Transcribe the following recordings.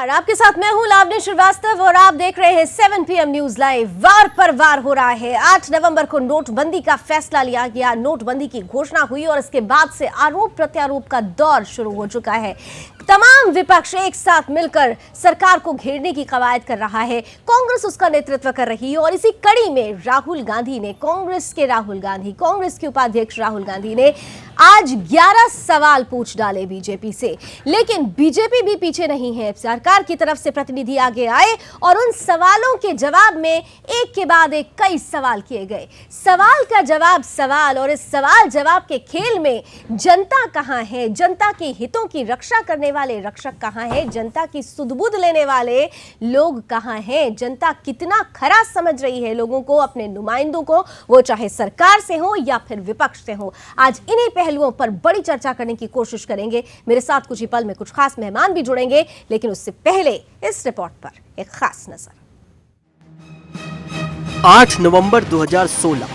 नमस्कार, आपके साथ मैं हूं लावनी श्रीवास्तव और आप देख रहे हैं 7 PM न्यूज लाइव। वार पर वार हो रहा है। 8 नवंबर को नोटबंदी का फैसला लिया गया, नोटबंदी की घोषणा हुई और इसके बाद से आरोप प्रत्यारोप का दौर शुरू हो चुका है। तमाम विपक्ष एक साथ मिलकर सरकार को घेरने की कवायद कर रहा है। कांग्रेस उसका नेतृत्व कर रही है और इसी कड़ी में राहुल गांधी ने, कांग्रेस के उपाध्यक्ष राहुल गांधी ने आज 11 सवाल पूछ डाले बीजेपी से। लेकिन बीजेपी भी पीछे नहीं है। सरकार की तरफ से प्रतिनिधि आगे आए और उन सवालों के जवाब में एक के बाद एक कई सवाल किए गए। सवाल का जवाब सवाल, और इस सवाल जवाब के खेल में जनता कहां है, जनता के हितों की रक्षा करने वाले रक्षक कहां है, जनता की सुध-बुध लेने वाले लोग कहां हैं, जनता कितना खरा समझ रही है लोगों को, अपने नुमाइंदों को, वो चाहे सरकार से हो या फिर विपक्ष से हो। आज इन्हीं पहलुओं पर बड़ी चर्चा करने की कोशिश करेंगे। मेरे साथ कुछ ही पल में कुछ खास मेहमान भी जुड़ेंगे, लेकिन उससे पहले इस रिपोर्ट पर एक खास नजर। 8 नवंबर 2016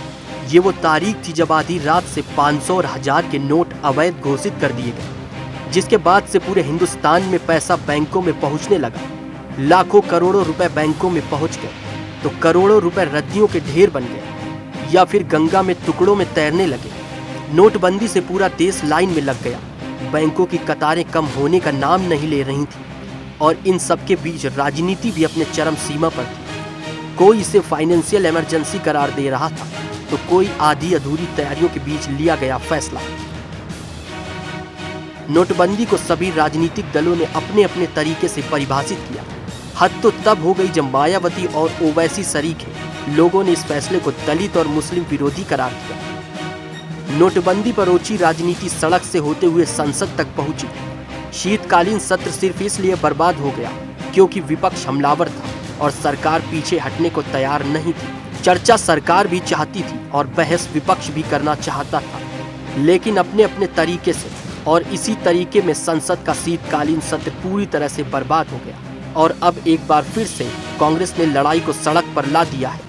ये वो तारीख थी जब आधी रात से 500 और 1000 के नोट अवैध घोषित कर दिए गए, जिसके बाद से पूरे हिंदुस्तान में पैसा बैंकों में पहुंचने लगा। लाखों करोड़ों रुपए बैंकों में पहुंच गए तो करोड़ों रुपए रद्दियों के ढेर बन गए या फिर गंगा में टुकड़ों में तैरने लगे। नोटबंदी से पूरा देश लाइन में लग गया। बैंकों की कतारें कम होने का नाम नहीं ले रही थी और इन सब के बीच राजनीति भी अपने चरम सीमा पर थी। कोई इसे फाइनेंशियल इमरजेंसी करार दे रहा था तो कोई आधी अधूरी तैयारियों के बीच लिया गया फैसला। नोटबंदी को सभी राजनीतिक दलों ने अपने अपने तरीके से परिभाषित किया। हद तो तब हो गई जब मायावती और ओवैसी सरीखे लोगों ने इस फैसले को दलित और मुस्लिम विरोधी करार दिया। नोटबंदी पर ओछी राजनीति सड़क से होते हुए संसद तक पहुंची। शीतकालीन सत्र सिर्फ इसलिए बर्बाद हो गया क्योंकि विपक्ष हमलावर था और सरकार पीछे हटने को तैयार नहीं थी। चर्चा सरकार भी चाहती थी और बहस विपक्ष भी करना चाहता था, लेकिन अपने अपने तरीके से, और इसी तरीके में संसद का शीतकालीन सत्र पूरी तरह से बर्बाद हो गया। और अब एक बार फिर से कांग्रेस ने लड़ाई को सड़क पर ला दिया है।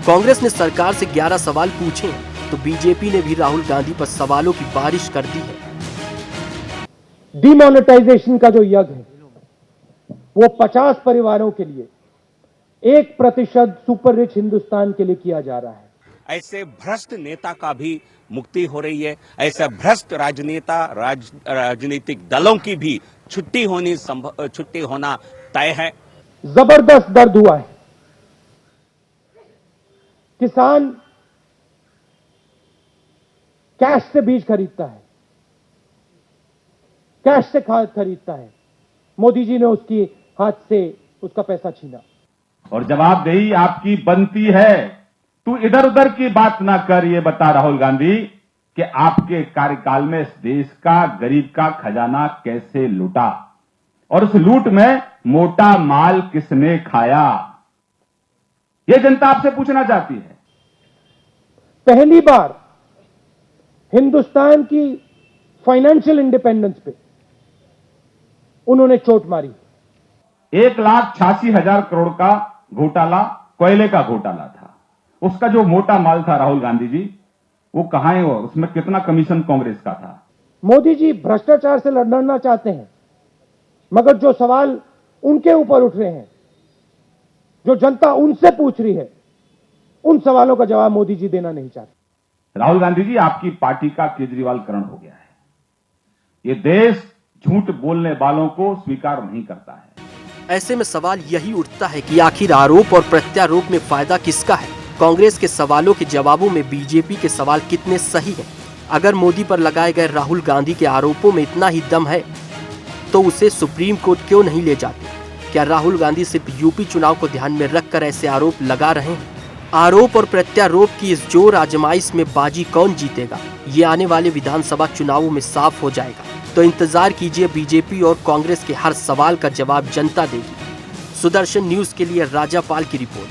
कांग्रेस ने सरकार से 11 सवाल पूछे हैं तो बीजेपी ने भी राहुल गांधी पर सवालों की बारिश कर दी है। डिमोनेटाइजेशन का जो यज्ञ है वो 50 परिवारों के लिए 1% सुपर रिच हिंदुस्तान के लिए किया जा रहा है। ऐसे भ्रष्ट नेता का भी मुक्ति हो रही है। ऐसे भ्रष्ट राजनीतिक दलों की भी छुट्टी होना तय है। जबरदस्त दर्द हुआ है। किसान कैश से बीज खरीदता है, कैश से खाद खरीदता है। मोदी जी ने उसकी हाथ से उसका पैसा छीना। और जवाबदेही आपकी बनती है। तू इधर उधर की बात ना कर, ये बता राहुल गांधी कि आपके कार्यकाल में इस देश का गरीब का खजाना कैसे लूटा और उस लूट में मोटा माल किसने खाया, यह जनता आपसे पूछना चाहती है। पहली बार हिंदुस्तान की फाइनेंशियल इंडिपेंडेंस पे उन्होंने चोट मारी। 1,86,000 करोड़ का घोटाला कोयले का घोटाला था। उसका जो मोटा माल था राहुल गांधी जी, वो कहां है? वो उसमें कितना कमीशन कांग्रेस का था? मोदी जी भ्रष्टाचार से लड़ना चाहते हैं, मगर जो सवाल उनके ऊपर उठ रहे हैं, जो जनता उनसे पूछ रही है, उन सवालों का जवाब मोदी जी देना नहीं चाहते। राहुल गांधी जी, आपकी पार्टी का केजरीवालकरण हो गया है। ये देश झूठ बोलने वालों को स्वीकार नहीं करता है। ऐसे में सवाल यही उठता है कि आखिर आरोप और प्रत्यारोप में फायदा किसका है? कांग्रेस के सवालों के जवाबों में बीजेपी के सवाल कितने सही हैं? अगर मोदी पर लगाए गए राहुल गांधी के आरोपों में इतना ही दम है तो उसे सुप्रीम कोर्ट क्यों नहीं ले जाते? क्या राहुल गांधी सिर्फ यूपी चुनाव को ध्यान में रखकर ऐसे आरोप लगा रहे हैं? आरोप और प्रत्यारोप की इस जोर आजमाइश में बाजी कौन जीतेगा, ये आने वाले विधानसभा चुनावों में साफ हो जाएगा। तो इंतजार कीजिए, बीजेपी और कांग्रेस के हर सवाल का जवाब जनता देगी। सुदर्शन न्यूज के लिए राजापाल की रिपोर्ट।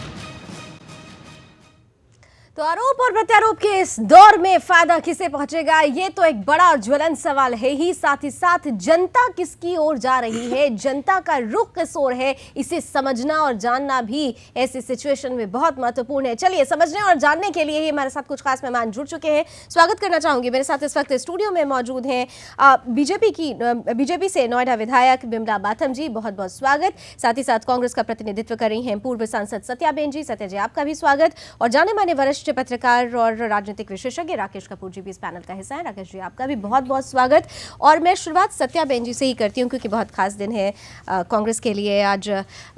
तो आरोप और प्रत्यारोप के इस दौर में फायदा किसे पहुंचेगा, ये तो एक बड़ा ज्वलंत सवाल है ही। साथ ही साथ जनता किसकी ओर जा रही है, जनता का रुख किस ओर है, इसे समझना और जानना भी ऐसी सिचुएशन में बहुत महत्वपूर्ण है। चलिए समझने और जानने के लिए ही हमारे साथ कुछ खास मेहमान जुड़ चुके हैं। स्वागत करना चाहूंगी, मेरे साथ इस वक्त स्टूडियो में मौजूद हैं बीजेपी से नोएडा विधायक बिमला बाथम जी, बहुत बहुत स्वागत। साथ ही साथ कांग्रेस का प्रतिनिधित्व कर रही हैं पूर्व सांसद सत्याबेन जी। सत्या जी, आपका भी स्वागत। और जाने माने वरिष्ठ पत्रकार और राजनीतिक विशेषज्ञ राकेश कपूर जी भी इस पैनल का हिस्सा है। राकेश जी, आपका भी बहुत बहुत स्वागत। और मैं शुरुआत सत्याबेन जी से ही करती हूँ क्योंकि बहुत खास दिन है कांग्रेस के लिए। आज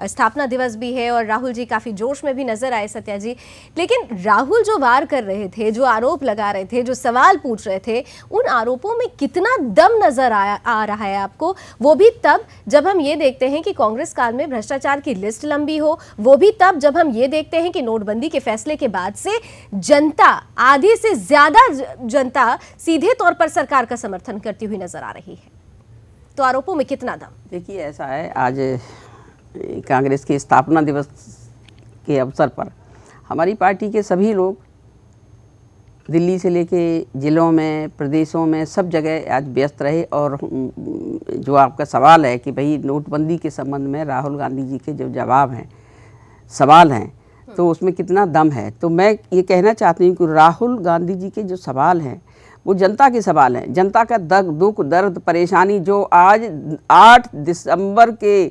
स्थापना दिवस भी है और राहुल जी काफी जोश में भी नजर आए। सत्या जी, लेकिन राहुल जो वार कर रहे थे, जो आरोप लगा रहे थे, जो सवाल पूछ रहे थे, उन आरोपों में कितना दम नजर आ रहा है आपको? वो भी तब जब हम ये देखते हैं कि कांग्रेस काल में भ्रष्टाचार की लिस्ट लंबी हो, वो भी तब जब हम ये देखते हैं कि नोटबंदी के फैसले के बाद से जनता, आधी से ज्यादा जनता सीधे तौर पर सरकार का समर्थन करती हुई नजर आ रही है। तो आरोपों में कितना दम? देखिए, ऐसा है, आज कांग्रेस के स्थापना दिवस के अवसर पर हमारी पार्टी के सभी लोग दिल्ली से लेके जिलों में, प्रदेशों में, सब जगह आज व्यस्त रहे। और जो आपका सवाल है कि भाई नोटबंदी के संबंध में राहुल गांधी जी के जो जवाब हैं, सवाल हैं, तो उसमें कितना दम है, तो मैं ये कहना चाहती हूँ कि राहुल गांधी जी के जो सवाल हैं वो जनता के सवाल हैं। जनता का दुख, दर्द, परेशानी जो आज 8 दिसंबर के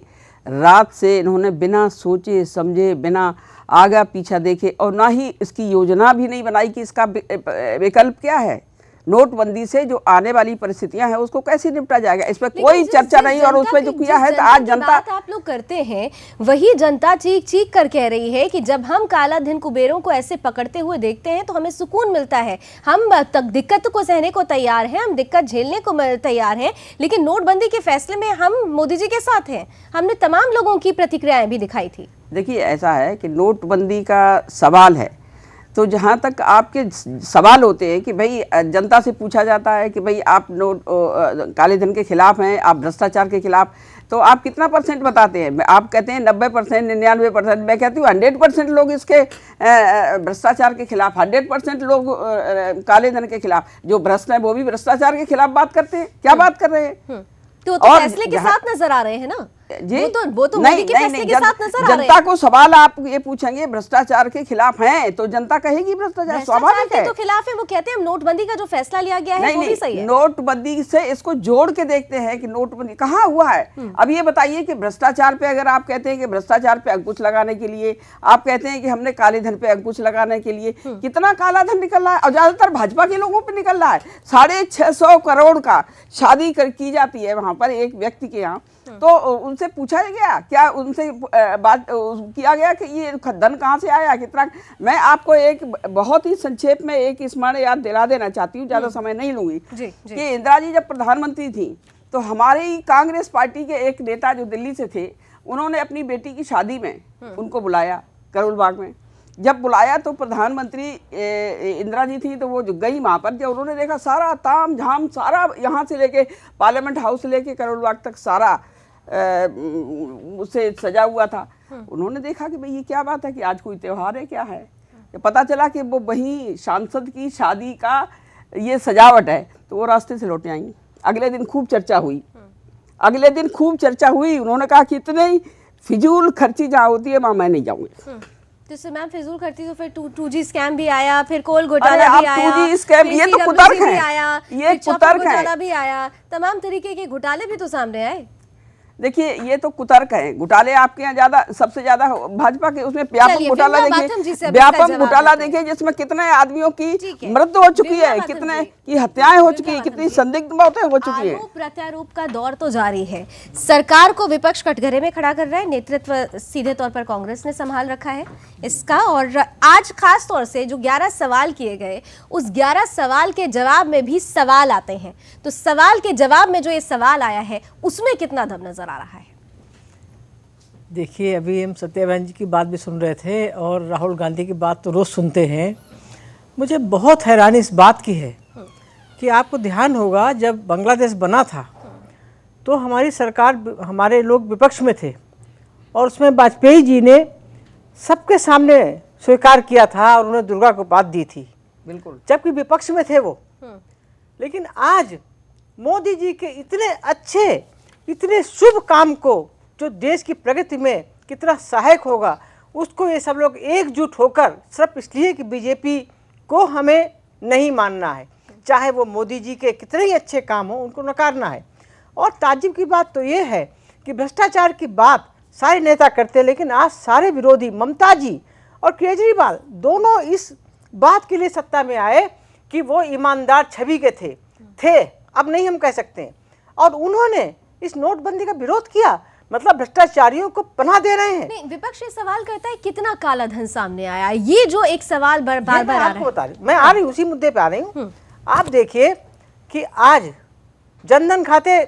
रात से इन्होंने बिना सोचे समझे, बिना आगे पीछा देखे और ना ही इसकी योजना भी नहीं बनाई कि इसका विकल्प क्या है, नोटबंदी से जो आने वाली परिस्थितियां हैं उसको कैसे निपटा जाएगा, इस पर कोई चर्चा नहीं। और उसमें जो किया है, तो आज जनता, आप लोग करते हैं वही जनता चीख चीख कर कह रही है कि जब हम काला धन कुबेरों को ऐसे पकड़ते हुए देखते हैं तो हमें सुकून मिलता है। हम तक दिक्कत को सहने को तैयार हैं, हम दिक्कत झेलने को तैयार हैं, लेकिन नोटबंदी के फैसले में हम मोदी जी के साथ हैं। हमने तमाम लोगों की प्रतिक्रियाएं भी दिखाई थी। देखिए, ऐसा है कि नोटबंदी का सवाल है, तो जहाँ तक आपके सवाल होते हैं कि भाई जनता से पूछा जाता है कि भाई आप काले धन के खिलाफ हैं, आप भ्रष्टाचार के खिलाफ, तो आप कितना परसेंट बताते हैं? आप कहते हैं 90%, 99%, मैं कहती हूँ 100% लोग इसके भ्रष्टाचार के खिलाफ, 100% लोग काले धन के खिलाफ। जो भ्रष्ट हैं वो भी भ्रष्टाचार के खिलाफ बात करते हैं। क्या बात कर रहे हैं? तो फैसले के साथ नजर आ रहे हैं ना जी, वो तो मोदी के फैसले के साथ नजर आ रहे हैं। जनता को सवाल आप ये पूछेंगे भ्रष्टाचार के खिलाफ हैं तो जनता कहेगी भ्रष्टाचार स्वाभाविक है। तो खिलाफ है, वो कहते हैं हम नोटबंदी का जो फैसला लिया गया है वो भी सही है। नोटबंदी से इसको जोड़ के देखते हैं कि नोटबंदी कहाँ हुआ है। अब ये बताइए कि भ्रष्टाचार पे अगर आप कहते हैं कि भ्रष्टाचार पे अंकुश लगाने के लिए, आप कहते हैं कि हमने काले धन पे अंकुश लगाने के लिए, कितना काला धन निकल रहा है और ज्यादातर भाजपा के लोगों पे निकल रहा है। 650 करोड़ का शादी की जाती है वहां पर एक व्यक्ति के यहाँ, तो उनसे पूछा गया क्या, उनसे बात किया गया कि ये धन कहाँ से आया, कितना? मैं आपको एक बहुत ही संक्षेप में एक स्मरण याद दिला देना चाहती हूँ, ज्यादा समय नहीं लूंगी, कि इंदिरा जी जब प्रधानमंत्री थी तो हमारी कांग्रेस पार्टी के एक नेता जो दिल्ली से थे, उन्होंने अपनी बेटी की शादी में उनको बुलाया करोल बाग में। जब बुलाया तो प्रधानमंत्री इंदिरा जी थी, तो वो जो गई वहाँ पर, जब उन्होंने देखा सारा ताम झाम, सारा यहाँ से लेके पार्लियामेंट हाउस से लेके करोल बाग तक सारा उससे सजा हुआ था, उन्होंने देखा कि भाई ये क्या बात है कि आज कोई त्योहार है, क्या है? पता चला कि वो वही सांसद की शादी का ये सजावट है, तो वो रास्ते से लौटे आई। अगले दिन खूब चर्चा हुई, उन्होंने कहा कि इतने फिजूल खर्ची जहाँ होती है वहाँ मैं नहीं जाऊँगी। तो मैम फिजूल करती तो फिर 2G स्कैम भी आया, फिर कोल घोटाला भी आया, 2G स्कैम, ये तो कुतर्क है, ये कुतर्क है, भी आया, तमाम तरीके के घोटाले भी तो सामने आए। देखिए, ये तो कुतर्क है। घोटाले आपके यहाँ ज्यादा, सबसे ज्यादा भाजपा के, उसमें व्यापक घोटाला देखिए, व्यापक घोटाला देखिए जिसमें कितने आदमियों की मृत्यु हो चुकी है, कितने की हत्याएं हो चुकी है, कितनी संदिग्ध मौतें हो चुकी है। आरोप प्रत्यारोप का दौर तो जारी है। सरकार को विपक्ष कटघरे में खड़ा कर रहा है, नेतृत्व सीधे तौर पर कांग्रेस ने संभाल रखा है इसका। और आज खास तौर से जो 11 सवाल किए गए, उस 11 सवाल के जवाब में भी सवाल आते हैं। तो सवाल के जवाब में जो ये सवाल आया है उसमें कितना दम नजर आ रहा है? देखिए, अभी हम सत्याबेन जी की बात भी सुन रहे थे और राहुल गांधी की बात तो रोज़ सुनते हैं। मुझे बहुत हैरानी इस बात की है कि आपको ध्यान होगा जब बांग्लादेश बना था तो हमारी सरकार, हमारे लोग विपक्ष में थे और उसमें वाजपेयी जी ने सबके सामने स्वीकार किया था और उन्हें दुर्गा को बात दी थी, बिल्कुल। जबकि विपक्ष में थे वो। लेकिन आज मोदी जी के इतने अच्छे, इतने शुभ काम को जो देश की प्रगति में कितना सहायक होगा, उसको ये सब लोग एकजुट होकर सिर्फ इसलिए कि बीजेपी को हमें नहीं मानना है, चाहे वो मोदी जी के कितने ही अच्छे काम हो, उनको नकारना है। और ताज्जुब की बात तो ये है कि भ्रष्टाचार की बात सारे नेता करते हैं, लेकिन आज सारे विरोधी ममता जी और केजरीवाल दोनों इस बात के लिए सत्ता में आए कि वो ईमानदार छवि के थे, अब नहीं हम कह सकते हैं। और उन्होंने इस नोटबंदी का विरोध किया, मतलब भ्रष्टाचारियों को पनाह दे रहे हैं। नहीं, विपक्ष ये सवाल करता है कितना काला धन सामने आया है, ये जो एक सवाल बार बार आ रहा है। मैं आ रही हूँ, उसी मुद्दे पे आ रही हूँ। आप देखिए कि आज जनधन खाते,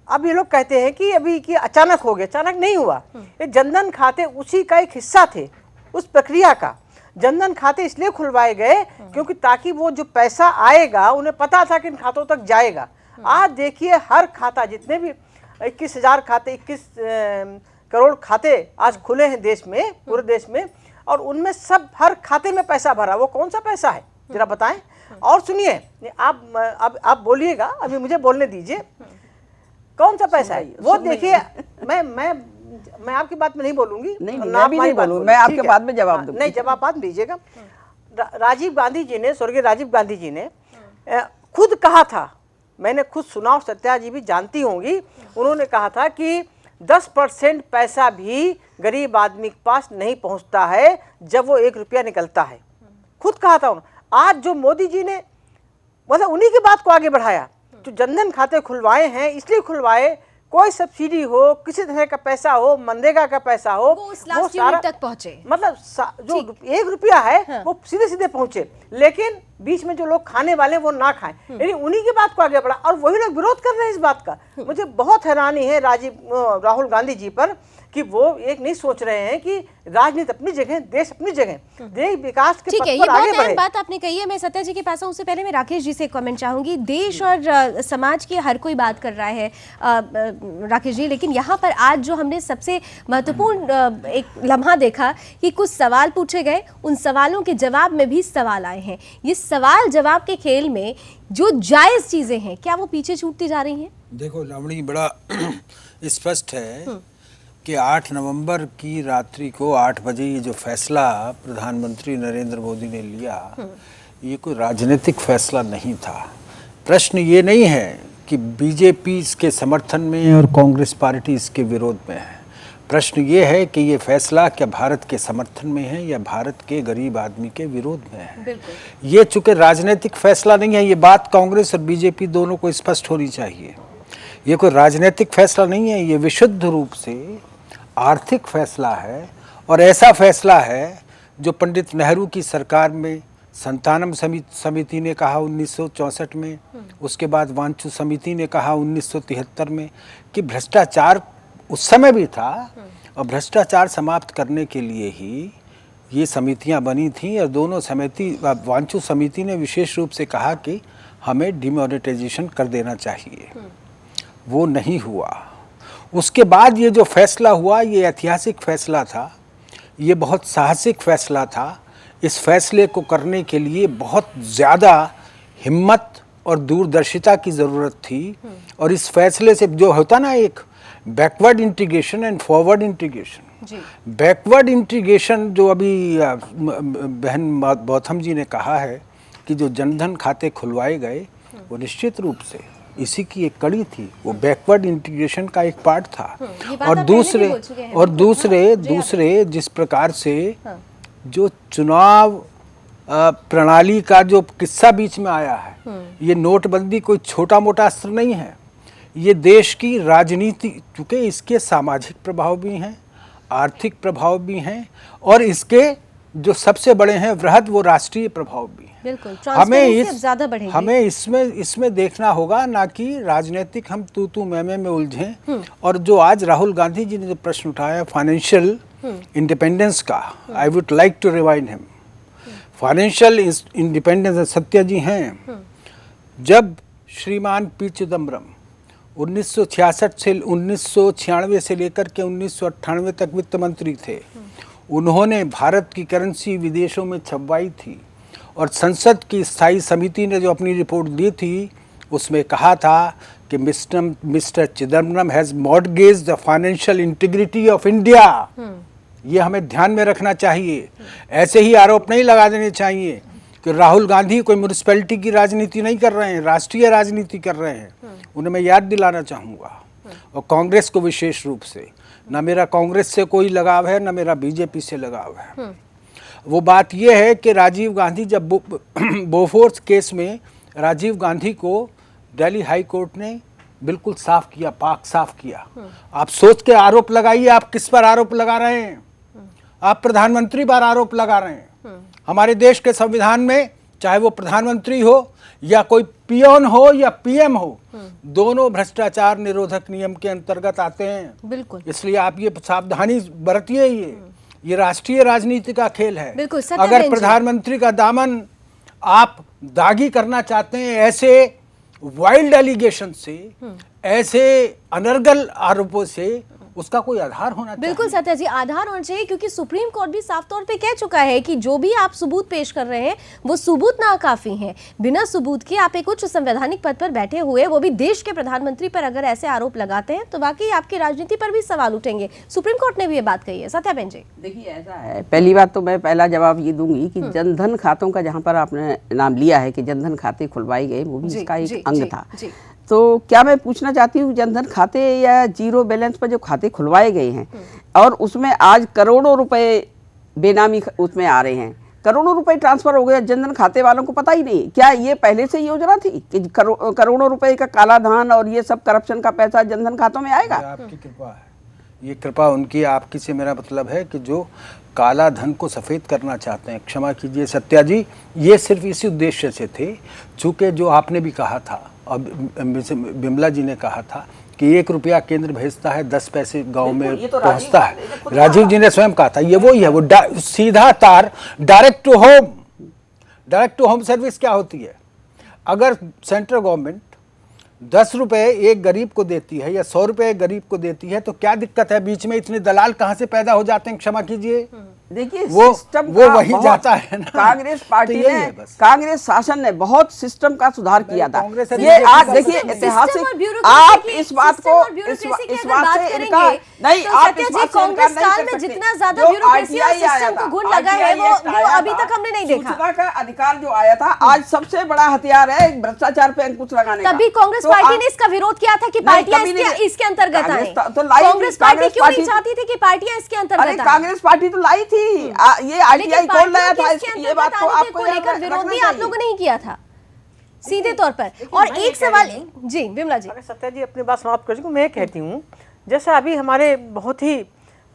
अब ये लोग कहते हैं कि अभी कि अचानक हो गया, अचानक नहीं हुआ। ये जनधन खाते उसी का एक हिस्सा थे, उस प्रक्रिया का। जनधन खाते इसलिए खुलवाए गए क्योंकि ताकि वो जो पैसा आएगा उन्हें पता था कि इन खातों तक जाएगा। आज देखिए हर खाता, जितने भी 21,000 खाते, 21 करोड़ खाते आज खुले हैं देश में, पूरे देश में, और उनमें सब हर खाते में पैसा भरा। वो कौन सा पैसा है जरा बताएं। और सुनिए, आप बोलिएगा, अभी मुझे बोलने दीजिए, कौन सा पैसा है वो देखिए। मैं आपकी बात में नहीं बोलूंगी, नहीं, मैं भी नहीं बोलूंगी, मैं आपके बाद में जवाब दूंगी। नहीं, जवाब बाद दीजिएगा। राजीव गांधी जी ने, स्वर्गीय राजीव गांधी जी ने खुद कहा था, मैंने खुद सुना और सत्या जी भी जानती होंगी, उन्होंने कहा था कि 10% पैसा भी गरीब आदमी के पास नहीं पहुंचता है जब वो 1 रुपया निकलता है। खुद कहा था उन्होंने। आज जो मोदी जी ने मतलब उन्हीं की बात को आगे बढ़ाया, जो जनधन खाते खुलवाए हैं इसलिए खुलवाए, कोई सब्सिडी हो, किसी तरह का पैसा हो, मनरेगा का पैसा हो, वो उस लास्ट यूनिट तक पहुंचे, मतलब जो 1 रुपया है वो सीधे सीधे पहुंचे, लेकिन बीच में जो लोग खाने वाले वो ना खाएं। यानी उन्हीं की बात को आगे बढ़ा और वही लोग विरोध कर रहे हैं इस बात का। मुझे बहुत हैरानी है राहुल गांधी जी पर कि वो एक नहीं सोच रहे हैं कि राजनीति अपनी जगह, देश अपनी जगह, देश विकास के पथ पर आगे बढ़े। बात आपने कही है। मैं सत्या जी के पास हूं, उससे पहले मैं राकेश जी से कमेंट चाहूंगी। देश और समाज की हर कोई बात कर रहा है राकेश जी, लेकिन यहाँ पर आज जो हमने सबसे महत्वपूर्ण एक लम्हा देखा कि कुछ सवाल पूछे गए, उन सवालों के जवाब में भी सवाल आए हैं। ये सवाल जवाब के खेल में जो जायज चीजें हैं, क्या वो पीछे छूटती जा रही हैं? देखो लावणी, बड़ा स्पष्ट है कि 8 नवंबर की रात्रि को 8 बजे ये जो फैसला प्रधानमंत्री नरेंद्र मोदी ने लिया, ये कोई राजनीतिक फैसला नहीं था। प्रश्न ये नहीं है कि बीजेपी इसके समर्थन में और कांग्रेस पार्टी इसके विरोध में है। प्रश्न ये है कि ये फैसला क्या भारत के समर्थन में है या भारत के गरीब आदमी के विरोध में है। ये चूंकि राजनीतिक फैसला नहीं है, ये बात कांग्रेस और बीजेपी दोनों को स्पष्ट होनी चाहिए। ये कोई राजनीतिक फैसला नहीं है, ये विशुद्ध रूप से आर्थिक फैसला है। और ऐसा फैसला है जो पंडित नेहरू की सरकार में संतानम समिति ने कहा 1964 में, उसके बाद वांचू समिति ने कहा 1973 में कि भ्रष्टाचार उस समय भी था और भ्रष्टाचार समाप्त करने के लिए ही ये समितियां बनी थीं। और दोनों समिति, वांचू समिति ने विशेष रूप से कहा कि हमें डिमोनेटाइजेशन कर देना चाहिए, वो नहीं हुआ। उसके बाद ये जो फैसला हुआ, ये ऐतिहासिक फैसला था, ये बहुत साहसिक फैसला था। इस फैसले को करने के लिए बहुत ज़्यादा हिम्मत और दूरदर्शिता की ज़रूरत थी। और इस फैसले से जो होता ना, एक backward integration and forward integration, backward integration जो अभी बहन गौतम जी ने कहा है कि जो जनधन खाते खुलवाए गए, वो निश्चित रूप से इसी की एक कड़ी थी, वो बैकवर्ड इंटीग्रेशन का एक पार्ट था। और दूसरे जिस प्रकार से जो चुनाव प्रणाली का जो किस्सा बीच में आया है, ये नोटबंदी कोई छोटा मोटा अस्त्र नहीं है। ये देश की राजनीति, चूंकि इसके सामाजिक प्रभाव भी हैं, आर्थिक प्रभाव भी हैं, और इसके जो सबसे बड़े हैं वृहद, वो राष्ट्रीय प्रभाव भी हैं। बिल्कुल, हमें इसमें देखना होगा, ना कि राजनीतिक हम तू मैं में उलझें। और जो आज राहुल गांधी जी ने जो प्रश्न उठाया फाइनेंशियल इंडिपेंडेंस का, I would like to rewind him. Financial independence Satya ji हैं, जब श्रीमान पी चिदम्बरम 1966 से 1996 से लेकर के 1998 तक वित्त मंत्री थे, उन्होंने भारत की करेंसी विदेशों में छपवाई थी और संसद की स्थायी समिति ने जो अपनी रिपोर्ट दी थी उसमें कहा था कि mister Chidambaram has mortgage the financial integrity of India. ये हमें ध्यान में रखना चाहिए। ऐसे ही आरोप नहीं लगा देने चाहिए कि राहुल गांधी कोई म्यूनिसिपैलिटी की राजनीति नहीं कर रहे हैं, राष्ट्रीय राजनीति कर रहे हैं। उन्हें मैं याद दिलाना चाहूँगा, और कांग्रेस को विशेष रूप से, ना मेरा कांग्रेस से कोई लगाव है, ना मेरा बीजेपी से लगाव है। वो बात यह है कि राजीव गांधी, जब बोफोर्स केस में राजीव गांधी को दिल्ली हाई कोर्ट ने बिल्कुल साफ किया, पाक साफ किया। आप सोच के आरोप लगाइए, आप किस पर आरोप लगा रहे हैं? आप प्रधानमंत्री पर आरोप लगा रहे हैं। हमारे देश के संविधान में चाहे वो प्रधानमंत्री हो या कोई पियोन हो या पीएम हो, दोनों भ्रष्टाचार निरोधक नियम के अंतर्गत आते हैं। बिल्कुल। इसलिए आप ये सावधानी बरतिए। ये राष्ट्रीय राजनीति का खेल है। बिल्कुल। अगर प्रधानमंत्री का दामन आप दागी करना चाहते हैं ऐसे वाइल्ड एलिगेशन से, ऐसे अनर्गल आरोपों से, उसका कोई आधार होना चाहिए। बिल्कुल सत्या जी, आधार होना चाहिए, क्योंकि सुप्रीम कोर्ट भी साफ तौर पे कह चुका है कि जो भी आप सबूत पेश कर रहे हैं वो सबूत नाकाफी हैं। बिना सबूत के आप एक उच्च संवैधानिक पद पर बैठे हुए, वो भी देश के प्रधानमंत्री पर अगर ऐसे आरोप लगाते हैं तो वाकई आपकी राजनीति पर भी सवाल उठेंगे। सुप्रीम कोर्ट ने भी ये बात कही है। सत्या बहन जी, देखिए ऐसा है, पहली बात तो मैं पहला जवाब ये दूंगी कि जनधन खातों का जहाँ पर आपने नाम लिया है कि जनधन खाते खुलवाए गए, वो भी इसका एक अंग था। तो क्या मैं पूछना चाहती हूँ, जनधन खाते या जीरो बैलेंस पर जो खाते खुलवाए गए हैं और उसमें आज करोड़ों रुपए बेनामी उसमें आ रहे हैं, करोड़ों रुपए ट्रांसफर हो गए जनधन खाते वालों को पता ही नहीं। क्या ये पहले से योजना थी कि करोड़ों रुपए का काला धन और ये सब करप्शन का पैसा जनधन खातों में आएगा? आपकी कृपा है, ये कृपा उनकी, आपकी से मेरा मतलब है कि जो काला धन को सफ़ेद करना चाहते हैं। क्षमा कीजिए सत्या जी, ये सिर्फ इसी उद्देश्य से थे, चूँकि जो आपने भी कहा था और बिमला जी ने कहा था कि 1 रुपया केंद्र भेजता है, 10 पैसे गांव में तो पहुंचता है। राजीव जी ने स्वयं कहा था, ये वही है, वो सीधा तार, डायरेक्ट टू होम सर्विस क्या होती है? अगर सेंट्रल गवर्नमेंट 10 रुपए एक गरीब को देती है या 100 रुपए एक गरीब को देती है तो क्या दिक्कत है? बीच में इतने दलाल कहाँ से पैदा हो जाते हैं? क्षमा कीजिए, देखिए वो वही जाता है ना। कांग्रेस पार्टी तो ने, कांग्रेस शासन ने बहुत सिस्टम का सुधार किया था। कांग्रेस ये आज देखिए ऐतिहासिक, आप इस बात को इस बात से इनकार नहीं, आप इस बात से इनकार नहीं कर सकते। जितना ज्यादा ब्यूरोक्रेसी और सिस्टम को गुण लगा है वो अभी तक हमने नहीं देखा। सूचना का अधिकार जो आया था, आज सबसे बड़ा हथियार है भ्रष्टाचार पे अंकुश लगाने का। तभी कांग्रेस पार्टी ने इसका विरोध किया था कि पार्टियां इसके अंतर्गत आए। कांग्रेस पार्टी क्यों नहीं चाहती थी कि पार्टियां इसके अंतर्गत आए? कांग्रेस पार्टी तो लाई थी, ये आरटीआई खोल लाया था, ये बात तो आपको लेकर विरोध भी आप लोगों ने ही किया था सीधे तौर पर। और एक सवाल, जी बिमला जी, अगर सत्या जी अपनी बात समाप्त कर, मैं कहती हूँ जैसा अभी हमारे बहुत ही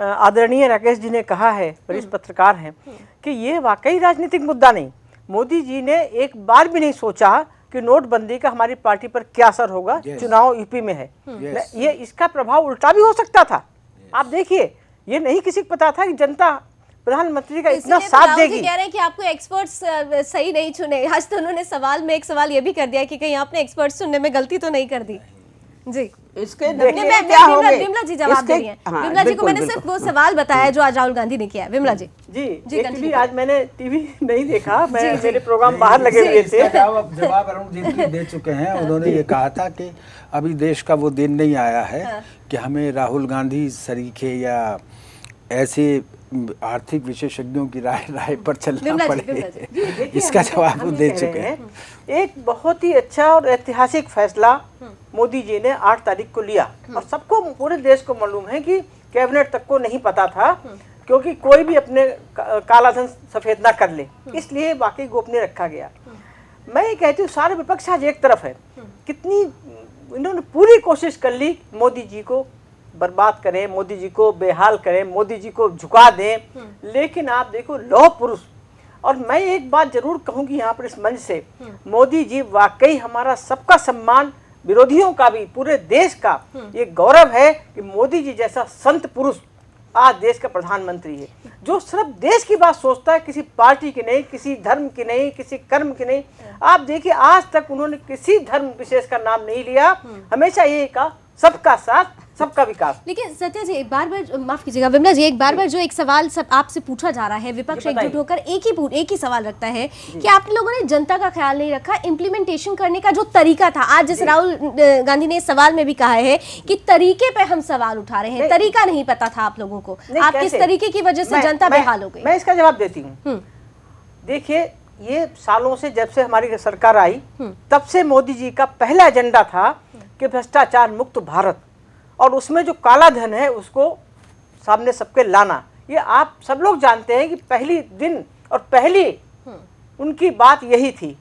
आदरणीय राकेश जी ने कहा है, वरिष्ठ पत्रकार हैं, कि ये वाकई राजनीतिक मुद्दा नहीं। मोदी जी ने एक बार भी नहीं सोचा कि नोटबंदी का हमारी पार्टी पर क्या असर होगा। चुनाव यूपी में है, ये इसका प्रभाव उल्टा भी हो सकता था। आप देखिए, ये नहीं किसी को पता था कि जनता प्रधानमंत्री का इतना साथ देगी। कह रहे हैं कि आपको एक्सपर्ट्स सही नहीं चुने। आज तो उन्होंने सवाल में एक सवाल ये भी कर दिया कि कहीं आपने एक्सपर्ट्स चुनने में गलती तो नहीं कर दी। जी, इसके विमला जी जवाब दे रही हैं। विमला जी को मैंने सिर्फ वो सवाल बताया जो आज राहुल गांधी ने किया। विमला जी, जी आज मैंने टीवी नहीं देखा, मैं मेरे प्रोग्राम बाहर लगे हुए थे। जवाब अरुण जेटली दे चुके हैं। उन्होंने ये कहा था कि अभी देश का वो दिन नहीं आया है कि हमें राहुल गांधी सरीखे या ऐसे आर्थिक विशेषज्ञों की राय पर चलना पड़े। इसका जवाब वो दे चुके हैं। एक बहुत ही अच्छा और ऐतिहासिक फैसला मोदी जी ने 8 तारीख को लिया, और सबको, पूरे देश को मालूम है कि कैबिनेट तक को नहीं पता था, क्योंकि कोई भी अपने काला धन सफेद ना कर ले, इसलिए वाकई गोपनीय रखा गया। मैं ये कहती हूँ सारे विपक्ष आज एक तरफ है, कितनी इन्होंने पूरी कोशिश कर ली मोदी जी को बर्बाद करें, मोदी जी को बेहाल करें, मोदी जी को झुका दें, लेकिन आप देखो लौह पुरुष। और मैं एक बात जरूर कहूंगी यहाँ पर इस मंच से, मोदी जी वाकई हमारा सबका सम्मान, विरोधियों का भी, पूरे देश का ये गौरव है कि मोदी जी जैसा संत पुरुष आज देश का प्रधानमंत्री है, जो सिर्फ देश की बात सोचता है, किसी पार्टी की नहीं, किसी धर्म की नहीं, किसी कर्म की नहीं। आप देखिए आज तक उन्होंने किसी धर्म विशेष का नाम नहीं लिया, हमेशा ये कहा सबका साथ सबका विकास। लेकिन सत्या जी, एक बार माफ कीजिएगा विमला जी, एक बार जो एक सवाल सब आपसे पूछा जा रहा है, विपक्ष एकजुट होकर एक ही सवाल रखता है कि आप लोगों ने जनता का ख्याल नहीं रखा, इम्प्लीमेंटेशन करने का जो तरीका था। आज जैसे राहुल गांधी ने इस सवाल में भी कहा है कि तरीके पे हम सवाल उठा रहे हैं, तरीका नहीं पता था आप लोगों को। आप किस तरीके की वजह से जनता बेहाल हो गई? मैं इसका जवाब देती हूँ। देखिए, ये सालों से जब से हमारी सरकार आई तब से मोदी जी का पहला एजेंडा था कि भ्रष्टाचार मुक्त भारत, और उसमें जो काला धन है उसको सामने सबके लाना। ये आप सब लोग जानते हैं कि पहली दिन और पहली उनकी बात यही थी।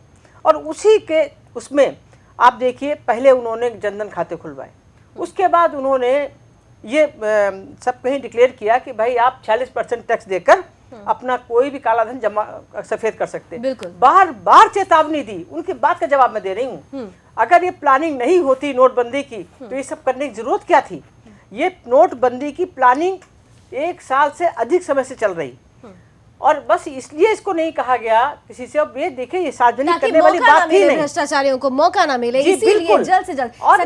और उसी के उसमें आप देखिए, पहले उन्होंने जनधन खाते खुलवाए, उसके बाद उन्होंने ये सब कहीं डिक्लेयर किया कि भाई आप 46% टैक्स देकर अपना कोई भी काला धन जमा सफेद कर सकते हैं। बार बार चेतावनी दी, उनकी बात का जवाब मैं दे रही हूँ। अगर ये प्लानिंग नहीं होती नोटबंदी की तो ये सब करने की जरूरत क्या थी? ये नोटबंदी की प्लानिंग 1 साल से अधिक समय से चल रही, और बस इसलिए इसको नहीं कहा गया किसी से। अब ये देखिए, ये सार्वजनिक करने वाली बात थी नहीं, भ्रष्टाचारियों को मौका ना मिले, इसीलिए जल्द से जल्द। और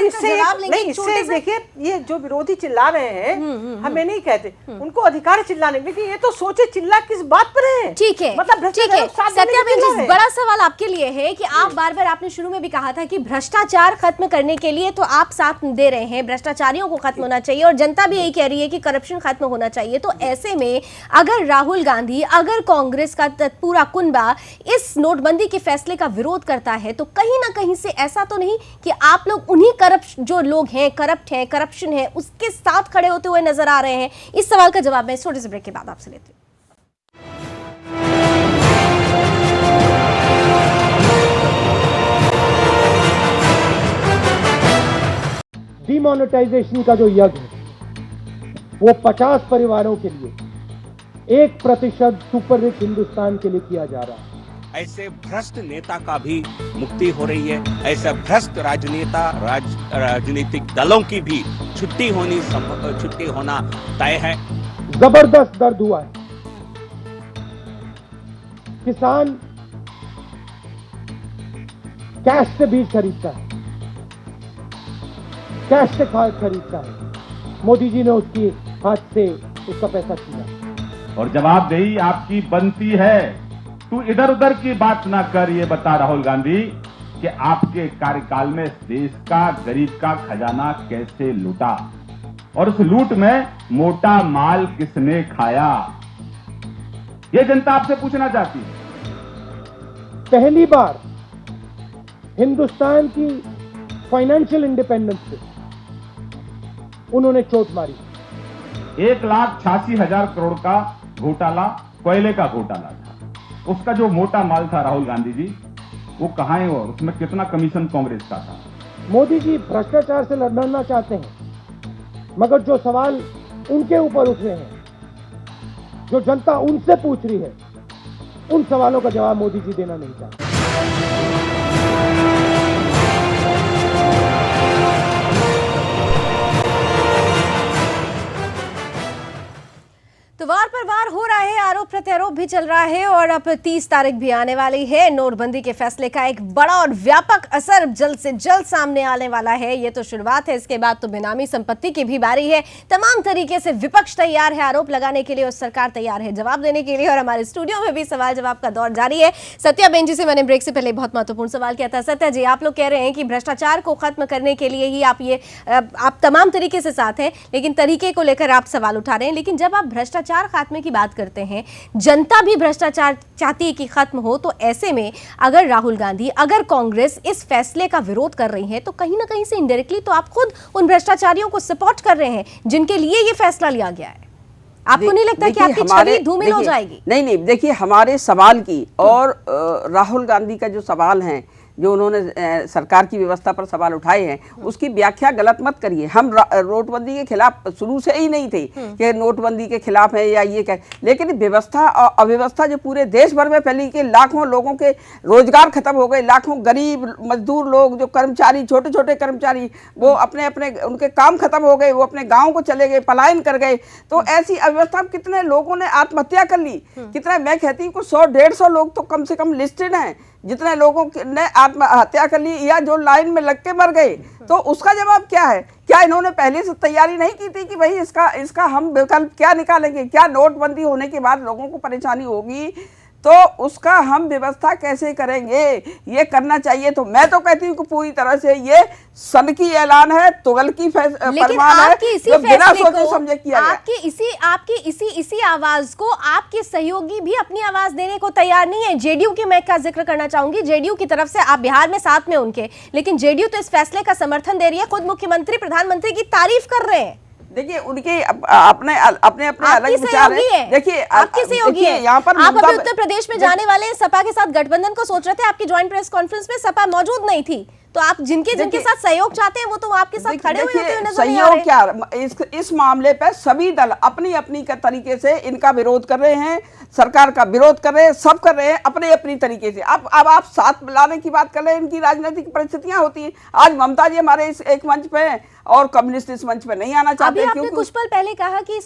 इससे देखिए, ये जो विरोधी चिल्ला रहे हैं, हमें नहीं कहते, उनको अधिकार है चिल्लाने, लेकिन ये तो सोचे चिल्ला किस बात पर है। ठीक है, मतलब ठीक है सत्या बेंजी, बड़ा सवाल आपके लिए है कि आप बार बार, आपने शुरू में भी कहा था कि भ्रष्टाचार खत्म करने के लिए तो आप साथ दे रहे हैं, भ्रष्टाचारियों को खत्म होना चाहिए, और जनता भी यही कह रही है कि करप्शन खत्म होना चाहिए। तो ऐसे में अगर राहुल गांधी, अगर कांग्रेस का पूरा कुनबा इस नोटबंदी के फैसले का विरोध करता है, तो कहीं ना कहीं से ऐसा तो नहीं कि आप लोग उन्हीं जो लोग हैं, करप्ट हैं, करप्शन है, उसके साथ खड़े होते हुए नजर आ रहे हैं? इस सवाल का जवाब मैं छोटे से ब्रेक के बाद आपसे लेती हूँ। डिमोनेटाइजेशन का जो यज्ञ है वो 50 परिवारों के लिए, 1% सुपर रिच हिंदुस्तान के लिए किया जा रहा है। ऐसे भ्रष्ट नेता का भी मुक्ति हो रही है, ऐसे भ्रष्ट राजनीतिक दलों की भी छुट्टी होना तय है। जबरदस्त दर्द हुआ है। किसान कैश से बीज खरीदता है, कैश से खाद खरीदता है, मोदी जी ने उसकी हाथ से उसका पैसा छीना। और जवाबदेही आपकी बनती है। तू इधर उधर की बात ना कर, ये बता राहुल गांधी कि आपके कार्यकाल में देश का गरीब का खजाना कैसे लूटा, और उस लूट में मोटा माल किसने खाया, ये जनता आपसे पूछना चाहती है। पहली बार हिंदुस्तान की फाइनेंशियल इंडिपेंडेंस पे उन्होंने चोट मारी। 1,86,000 करोड़ का घोटाला, कोयले का घोटाला था। उसका जो मोटा माल था राहुल गांधी जी, वो कहां है, और उसमें कितना कमीशन कांग्रेस का था? मोदी जी भ्रष्टाचार से लड़ना चाहते हैं, मगर जो सवाल उनके ऊपर उठ रहे हैं, जो जनता उनसे पूछ रही है, उन सवालों का जवाब मोदी जी देना नहीं चाहते। तो वार पर वार हो रहा है, आरोप प्रत्यारोप भी चल रहा है, और अब 30 तारीख भी आने वाली है। नोटबंदी के फैसले का एक बड़ा और व्यापक असर जल्द से जल्द सामने आने वाला है। ये तो शुरुआत है, इसके बाद तो बेनामी संपत्ति की भी बारी है। तमाम तरीके से विपक्ष तैयार है आरोप लगाने के लिए, और सरकार तैयार है जवाब देने के लिए, और हमारे स्टूडियो में भी सवाल जवाब का दौर जारी है। सत्या बेंजी से मैंने ब्रेक से पहले बहुत महत्वपूर्ण सवाल किया था। सत्या जी, आप लोग कह रहे हैं कि भ्रष्टाचार को खत्म करने के लिए ही आप तमाम तरीके से साथ हैं, लेकिन तरीके को लेकर आप सवाल उठा रहे हैं। लेकिन जब आप भ्रष्टाचार खात्मे की बात करते हैं, जनता भी भ्रष्टाचार चाहती है कि खत्म हो, तो ऐसे में अगर राहुल गांधी, अगर कांग्रेस इस फैसले का विरोध कर रही है, तो कहीं ना कहीं से इनडायरेक्टली तो आप खुद उन भ्रष्टाचारियों को सपोर्ट कर रहे हैं जिनके लिए ये फैसला लिया गया है। आपको नहीं लगता कि आपकी छवि धूमिल हो जाएगी? नहीं, देखिए, हमारे सवाल की और राहुल गांधी का जो सवाल है, जो उन्होंने सरकार की व्यवस्था पर सवाल उठाए हैं, उसकी व्याख्या गलत मत करिए। हम नोटबंदी के खिलाफ शुरू से ही नहीं थे कि नोटबंदी के खिलाफ है या ये क्या, लेकिन व्यवस्था और अव्यवस्था जो पूरे देश भर में फैली कि लाखों लोगों के रोजगार खत्म हो गए, लाखों गरीब मजदूर लोग, जो कर्मचारी, छोटे छोटे कर्मचारी, वो अपने उनके काम खत्म हो गए, वो अपने गाँव को चले गए, पलायन कर गए। तो ऐसी अव्यवस्था, कितने लोगों ने आत्महत्या कर ली, कितना, मैं कहती हूँ 100-150 लोग तो कम से कम लिस्टेड हैं जितने लोगों ने आत्महत्या कर ली या जो लाइन में लग के मर गए, तो उसका जवाब क्या है? क्या इन्होंने पहले से तैयारी नहीं की थी कि भाई इसका हम विकल्प क्या निकालेंगे? क्या नोटबंदी होने के बाद लोगों को परेशानी होगी तो उसका हम व्यवस्था कैसे करेंगे? ये करना चाहिए। तो मैं तो कहती हूँ कि पूरी तरह से ये सनकी ऐलान है, तुगलकी फरमान है, जो बिना सोचे समझे किया गया। आपकी इसी आवाज को आपके सहयोगी भी अपनी आवाज देने को तैयार नहीं है। जेडीयू की मैं का जिक्र करना चाहूंगी। जेडीयू की तरफ से आप बिहार में साथ में उनके, लेकिन जेडीयू तो इस फैसले का समर्थन दे रही है, खुद मुख्यमंत्री प्रधानमंत्री की तारीफ कर रहे हैं। देखिए उनके अपने अलग विचार हैं। देखिए आपकी सहयोगी है। यहाँ पर आप अभी उत्तर प्रदेश में जाने वाले सपा के साथ गठबंधन को सोच रहे थे, आपकी ज्वाइंट प्रेस कॉन्फ्रेंस में सपा मौजूद नहीं थी, तो आप जिनके साथ सहयोग चाहते हैं वो तो आपके साथ खड़े हुए होते हुए नजर नहीं आ रहे। सहयोग क्या, इस मामले पर सभी दल अपनी अपनी तरीके से इनका विरोध कर रहे हैं, सरकार का विरोध कर रहे हैं, सब कर रहे हैं अपने अपनी तरीके से। अब आप साथ मिलाने की बात कर रहे हैं, इनकी राजनीतिक परिस्थितियां होती हैं। आज ममता जी हमारे इस एक मंच पे हैं और कम्युनिस्ट इस मंच पे नहीं आना चाहते। अभी आपने कुछ पल पहले कहा कि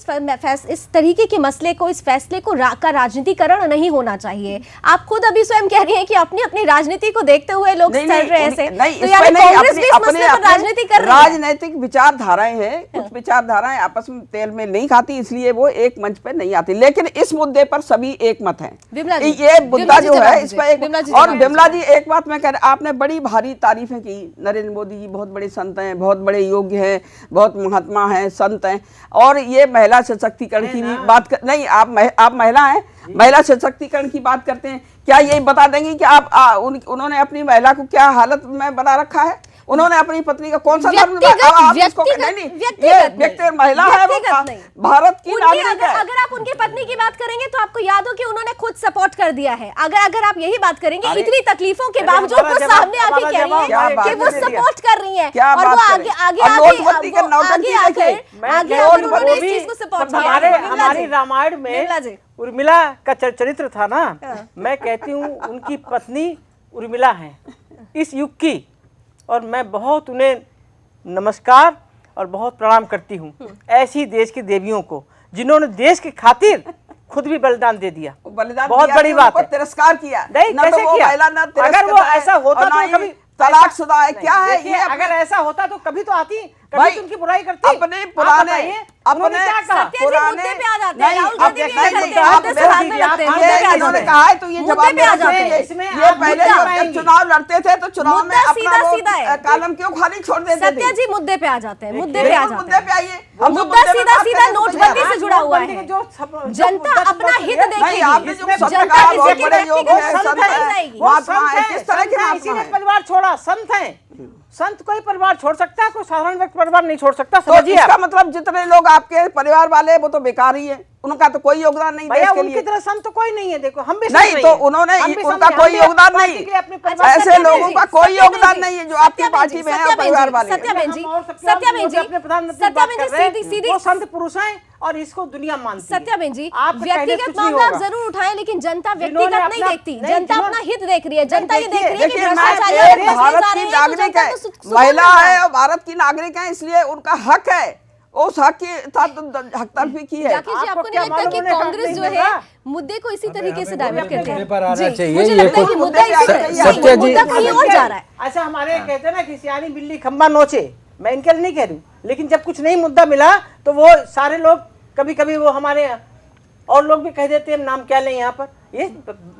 इस तरीके के मसले को, इस फैसले को का राजनीतिकरण नहीं होना चाहिए। आप खुद अभी स्वयं कह रही हैं कि अपनी अपनी राजनीति को देखते हुए लोग चल रहे हैं ऐसे। तो यानी कांग्रेस भी इस मसले पर राजनीति कर रही है। राजनीतिक विचारधाराएं हैं, कुछ विचारधाराएं आपस में तेल में नहीं खाती, इसलिए वो एक मंच पे नहीं आती। लेकिन इस मुद्दे पर सभी एक मत है। ये मुद्दा जो है इस पर एक, और विमला जी एक बात मैं कह रहा, आपने बड़ी भारी तारीफें की। नरेंद्र मोदी जी बहुत बड़े संत हैं, बहुत बड़े योग्य हैं, बहुत महात्मा हैं, संत हैं, और ये महिला सशक्तिकरण की भी बात कर, नहीं आप महिला हैं, महिला सशक्तिकरण की बात करते हैं। क्या ये बता देंगे कि उन्होंने अपनी महिला को क्या हालत में बना रखा है? उन्होंने अपनी पत्नी का कौन सा धर्म, ये व्यक्ति महिला है, वो भारत की नागरिक है। अगर आप उनकी पत्नी की बात करेंगे तो आपको याद हो कि उन्होंने खुद सपोर्ट कर दिया है। अगर आप यही बात करेंगे, इतनी तकलीफों के बावजूद वो सामने आके कह रही है कि वो सपोर्ट कर रही है, और वो आगे उन्होंने इस चीज को सपोर्ट किया। हमारी रामायण में उर्मिला का चरित्र था ना, मैं कहती हूँ उनकी पत्नी उर्मिला है इस युग की, और मैं बहुत उन्हें नमस्कार और बहुत प्रणाम करती हूँ। ऐसी देश की देवियों को जिन्होंने देश की खातिर खुद भी बलिदान दे दिया, बहुत बड़ी बात है। तिरस्कार किया नहीं, कैसे किया? अगर वो ऐसा होता तो कभी तलाकशुदा है, क्या है ये? अगर ऐसा होता तो कभी तो आती, कभी तो उनकी बुराई करती। अपने पुराने अपने क्या कहा? पुराने पे आ जाते हैं, इन्होंने कहा है तो ये जवाब में आ जाते हैं। ये पहले जब चुनाव लड़ते थे तो चुनाव में अपना कॉलम क्यों खाली छोड़ देते थे? सत्या जी मुद्दे पे आ जाते हैं, मुद्दे पे आ जाते हैं। मुद्दे पे आइए। मुद्दा सीधा नोटबंदी से जुड़ा हुआ है। जनता अपना हित देखेगी, जनता किसी के व्यक्तिगत हित नहीं जाएगी। किस तरह के इसीलिए परिवार छोड़ा, संत है। संत कोई परिवार छोड़ सकता है, कोई साधारण व्यक्ति परिवार नहीं छोड़ सकता। तो इसका मतलब जितने लोग आपके परिवार वाले वो तो बेकार ही है, उनका तो कोई योगदान नहीं देश के लिए। उनकी तरह संत तो कोई नहीं है। देखो हम भी नहीं, तो उन्होंने उनका कोई योगदान नहीं, ऐसे लोगों का कोई योगदान नहीं है जो आपकी पार्टी में है, परिवार वाले। सत्याबेन जी सीधी वो संत पुरुष हैं और इसको दुनिया मानती है। सत्याबेन जी, व्यक्तिगत मामला आप जरूर उठाएं, लेकिन जनता व्यक्तिगत नहीं देखती, जनता अपना हित देख रही है। जनता ये देख रही है कि भ्रष्टाचारी भारत की नागरिक है, महिला है और भारत की नागरिक है, इसलिए उनका हक है, उस हक की हक तर्फी की है। जाकिर जी, आपको नहीं लगता कि कांग्रेस जो है मुद्दे को इसी तरीके से डाइवर्ट करते हैं? पर आना चाहिए। मुझे लगता है कि मुद्दा कहीं और जा रहा है। अच्छा, हमारे कहते हैं ना कि सियानी बिल्ली खम्बा नोचे, मैं इनके लिए नहीं कह रही, लेकिन जब कुछ नहीं मुद्दा मिला तो वो सारे लोग, कभी कभी वो हमारे और लोग भी कह देते हैं, नाम क्या लें यहाँ पर, ये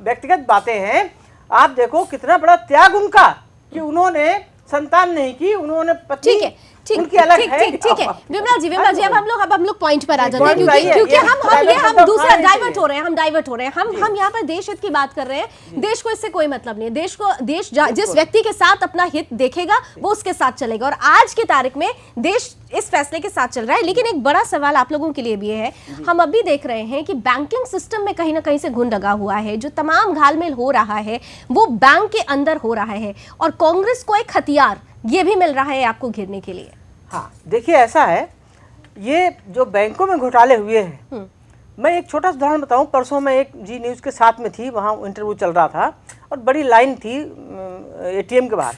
व्यक्तिगत बातें हैं। आप देखो कितना बड़ा त्याग उनका कि उन्होंने संतान नहीं की, उन्होंने पत्नी, ठीक है, उनकी अलग है। ठीक है विमला जी, अब हम लोग पॉइंट पर आ जाते हैं, क्योंकि हम दूसरा डाइवर्ट हो रहे हैं। हम यहाँ पर देश हित की बात कर रहे हैं। देश को इससे कोई मतलब नहीं है। देश जिस व्यक्ति के साथ अपना हित देखेगा वो उसके साथ चलेगा, और आज की तारीख में देश इस फैसले के साथ चल रहा है। लेकिन एक बड़ा सवाल आप लोगों के लिए भी है, हम अभी देख रहे हैं कि बैंकिंग सिस्टम में कहीं ना कहीं से घुन लगा हुआ है। जो तमाम घालमेल हो रहा है वो बैंक के अंदर हो रहा है, और कांग्रेस को एक हथियार ये भी मिल रहा है आपको घेरने के लिए। हाँ, देखिए ऐसा है, ये जो बैंकों में घोटाले हुए हैं, मैं एक छोटा सा उदाहरण बताऊं। परसों मैं एक जी न्यूज़ के साथ में थी, वहाँ इंटरव्यू चल रहा था और बड़ी लाइन थी एटीएम के बाहर।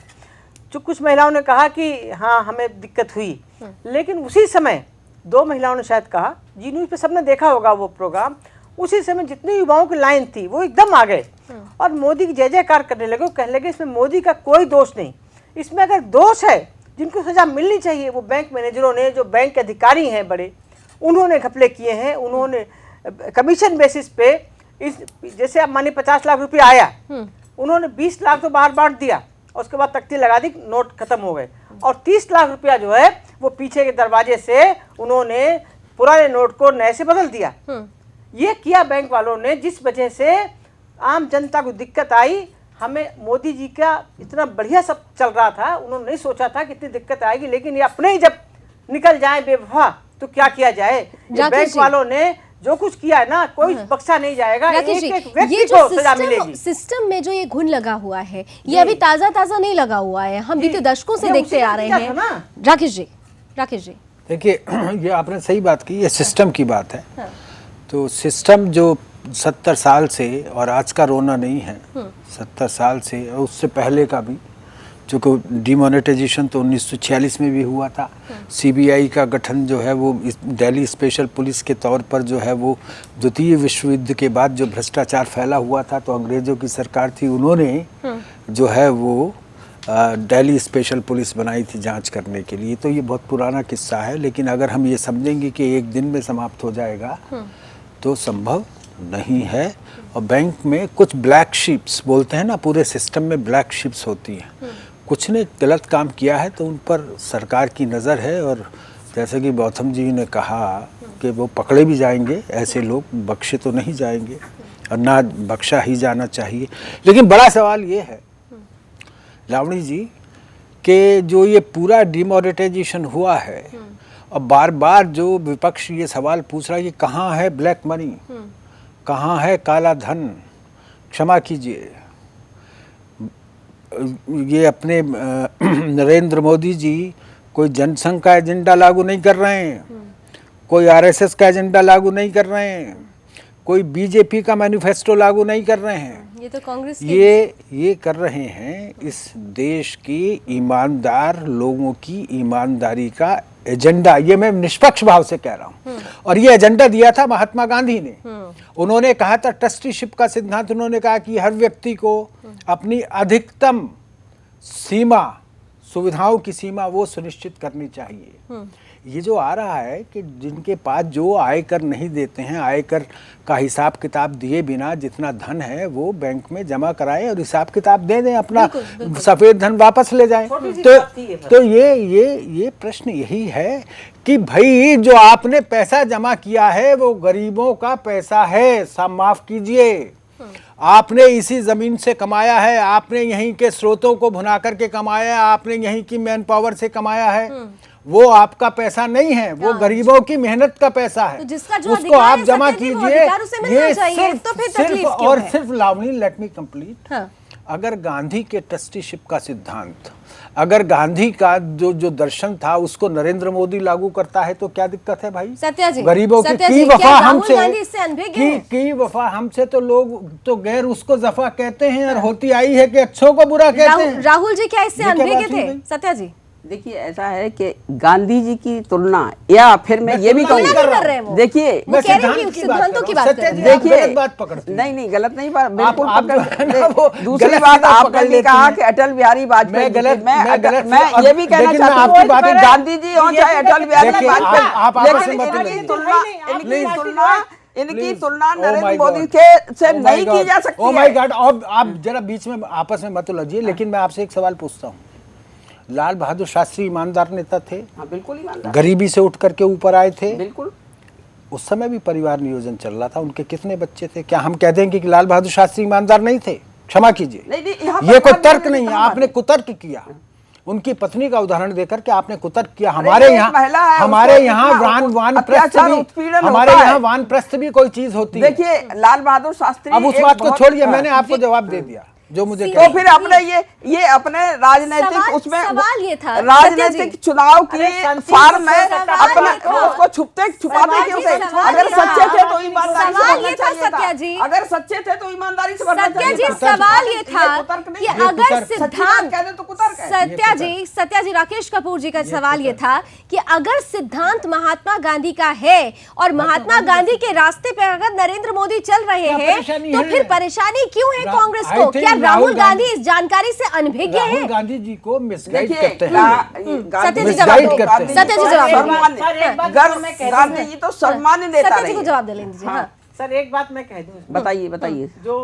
जो कुछ महिलाओं ने कहा कि हाँ हमें दिक्कत हुई, लेकिन उसी समय दो महिलाओं ने शायद कहा, जी न्यूज़ पे सबने देखा होगा वो प्रोग्राम, उसी समय जितनी युवाओं की लाइन थी वो एकदम आ गए और मोदी की जय जयकार करने लगे। कहने लगे इसमें मोदी का कोई दोष नहीं, इसमें अगर दोष है जिनको सजा मिलनी चाहिए वो बैंक मैनेजरों ने, जो बैंक के अधिकारी हैं बड़े, उन्होंने घपले किए हैं। उन्होंने कमीशन बेसिस पे इस जैसे अब मानिए 50 लाख रुपया आया, उन्होंने 20 लाख तो बाहर बांट दिया और उसके बाद तख्ती लगा दी, नोट खत्म हो गए और 30 लाख रुपया जो है वो पीछे के दरवाजे से उन्होंने पुराने नोट को नए से बदल दिया। ये किया बैंक वालों ने, जिस वजह से आम जनता को दिक्कत आई। हमें मोदी जी का इतना बढ़िया सब चल रहा था, उन्होंने नहीं सोचा था कि इतनी दिक्कत आएगी, लेकिन ये अपने ही जब निकल जाए बेवफा तो क्या किया जाए। ये बैंक वालों ने जो कुछ किया है ना, कोई बख्शा नहीं जाएगा, एक एक व्यक्ति को सजा मिलेगी। सिस्टम में जो ये घुन लगा हुआ है ये अभी ताजा नहीं लगा हुआ है, हम बीते दशकों से देखते आ रहे हैं। राकेश जी देखिए, ये आपने सही बात की, ये सिस्टम की बात है। तो सिस्टम जो 70 साल से, और आज का रोना नहीं है, 70 साल से और उससे पहले का भी, जो को डिमोनेटाइजेशन तो 1946 में भी हुआ था। सीबीआई का गठन जो है वो दिल्ली स्पेशल पुलिस के तौर पर जो है वो द्वितीय विश्व युद्ध के बाद जो भ्रष्टाचार फैला हुआ था, तो अंग्रेज़ों की सरकार थी, उन्होंने जो है वो दिल्ली स्पेशल पुलिस बनाई थी जांच करने के लिए। तो ये बहुत पुराना किस्सा है, लेकिन अगर हम ये समझेंगे कि एक दिन में समाप्त हो जाएगा तो संभव नहीं है। और बैंक में कुछ ब्लैक शिप्स बोलते हैं ना, पूरे सिस्टम में ब्लैक शिप्स होती हैं। कुछ ने गलत काम किया है तो उन पर सरकार की नज़र है, और जैसे कि गौतम जी ने कहा कि वो पकड़े भी जाएंगे, ऐसे लोग बख्शे तो नहीं जाएंगे और ना बख्शा ही जाना चाहिए। लेकिन बड़ा सवाल ये है लावणी जी कि जो ये पूरा डिमोनेटाइजेशन हुआ है और बार बार जो विपक्ष ये सवाल पूछ रहा है कि कहाँ है ब्लैक मनी, कहाँ है काला धन। क्षमा कीजिए, ये अपने नरेंद्र मोदी जी कोई जनसंघ का एजेंडा लागू नहीं कर रहे हैं, कोई आरएसएस का एजेंडा लागू नहीं कर रहे हैं, कोई बीजेपी का मैनिफेस्टो लागू नहीं कर रहे हैं। ये तो कांग्रेस ये कर रहे हैं इस देश के ईमानदार लोगों की ईमानदारी का एजेंडा। ये मैं निष्पक्ष भाव से कह रहा हूँ। और ये एजेंडा दिया था महात्मा गांधी ने। उन्होंने कहा था ट्रस्टीशिप का सिद्धांत, उन्होंने कहा कि हर व्यक्ति को अपनी अधिकतम सीमा, सुविधाओं की सीमा वो सुनिश्चित करनी चाहिए। ये जो आ रहा है कि जिनके पास जो आयकर नहीं देते हैं, आयकर का हिसाब किताब दिए बिना जितना धन है वो बैंक में जमा कराएं और हिसाब किताब दे दें, अपना सफेद धन वापस ले जाएं। तो ये प्रश्न यही है कि भाई जो आपने पैसा जमा किया है वो गरीबों का पैसा है, सब माफ कीजिए। आपने इसी जमीन से कमाया है, आपने यहीं के स्रोतों को भुना करके कमाया है, आपने यहीं की मैन पावर से कमाया है। वो आपका पैसा नहीं है, वो गरीबों की मेहनत का पैसा है। तो उसको आप जमा कीजिए। ये सिर्फ और सिर्फ लावणी, लेट मी कंप्लीट। अगर गांधी के ट्रस्टीशिप का सिद्धांत, अगर गांधी का जो दर्शन था उसको नरेंद्र मोदी लागू करता है तो क्या दिक्कत है भाई? सत्या जी, गरीबों की वफा हमसे की वफा हमसे तो लोग तो गैर उसको जफा कहते हैं और होती आई है कि अच्छों को बुरा कहते हैं। राहुल जी क्या इससे अनभिज्ञ थे? सत्या जी देखिए, ऐसा है कि गांधी जी की तुलना, या फिर मैं ये भी कहूँगा, देखिए सिद्धांतों की बात कर रहे हैं। देखिए नहीं गलत नहीं, बिल्कुल पकड़। दूसरी बात आपने कहा कि अटल बिहारी वाजपेयी, मैं ये भी कहना चाहता हूँ गांधी जी हो चाहे अटल बिहारी वाजपेयी, इनकी तुलना नरेंद्र मोदी के से नहीं की जा सकती। ओह माय गॉड, आप जरा बीच में आपस में मत उलझिए। लेकिन मैं आपसे एक सवाल पूछता हूँ, लाल बहादुर शास्त्री ईमानदार नेता थे? हाँ, बिल्कुल ईमानदार। गरीबी से उठ करके ऊपर आए थे? बिल्कुल। उस समय भी परिवार नियोजन चल रहा था, उनके कितने बच्चे थे? क्या हम कहते हैं कि लाल बहादुर शास्त्री ईमानदार नहीं थे? क्षमा कीजिए, ये कोई तर्क नहीं है, आपने कुतर्क किया। उनकी पत्नी का उदाहरण देकर के आपने कुतर्क किया। हमारे यहाँ वानप्रस्थ भी कोई चीज होती है। देखिए, लाल बहादुर शास्त्री, अब उस बात को छोड़िए, मैंने आपको जवाब दे दिया। जो मुझे तो फिर अपने ये अपने राजनीतिक उसमें सवाल ये था राजनीतिक चुनाव की फॉर्म में अपने उसको छुपाते क्यों थे? अगर सच्चे थे तो ईमानदारी से सवाल ये भरना था चाहिए सत्या जी, था। अगर सच्चे थे तो ईमानदारी से भरना सत्या चाहिए जी था। सवाल ये था कि अगर सिद्धांत कहते तो कुतर्क है। सत्या जी राकेश कपूर जी का सवाल ये था कि अगर सिद्धांत महात्मा गांधी का है और महात्मा गांधी के रास्ते पे अगर नरेंद्र मोदी चल रहे हैं तो फिर परेशानी क्यों है कांग्रेस को? क्या राहुल गांधी इस जानकारी से अनभिज्ञ है? राहुल गांधी जी को मिसगाइड करते हैं। सत्य जी जवाब दो। सत्य जी जवाब गांधी जी तो सम्मान्य नेता सत्य जी को जवाब दे लें दीजिए। हाँ सर एक बात मैं कह दूं, बताइए जो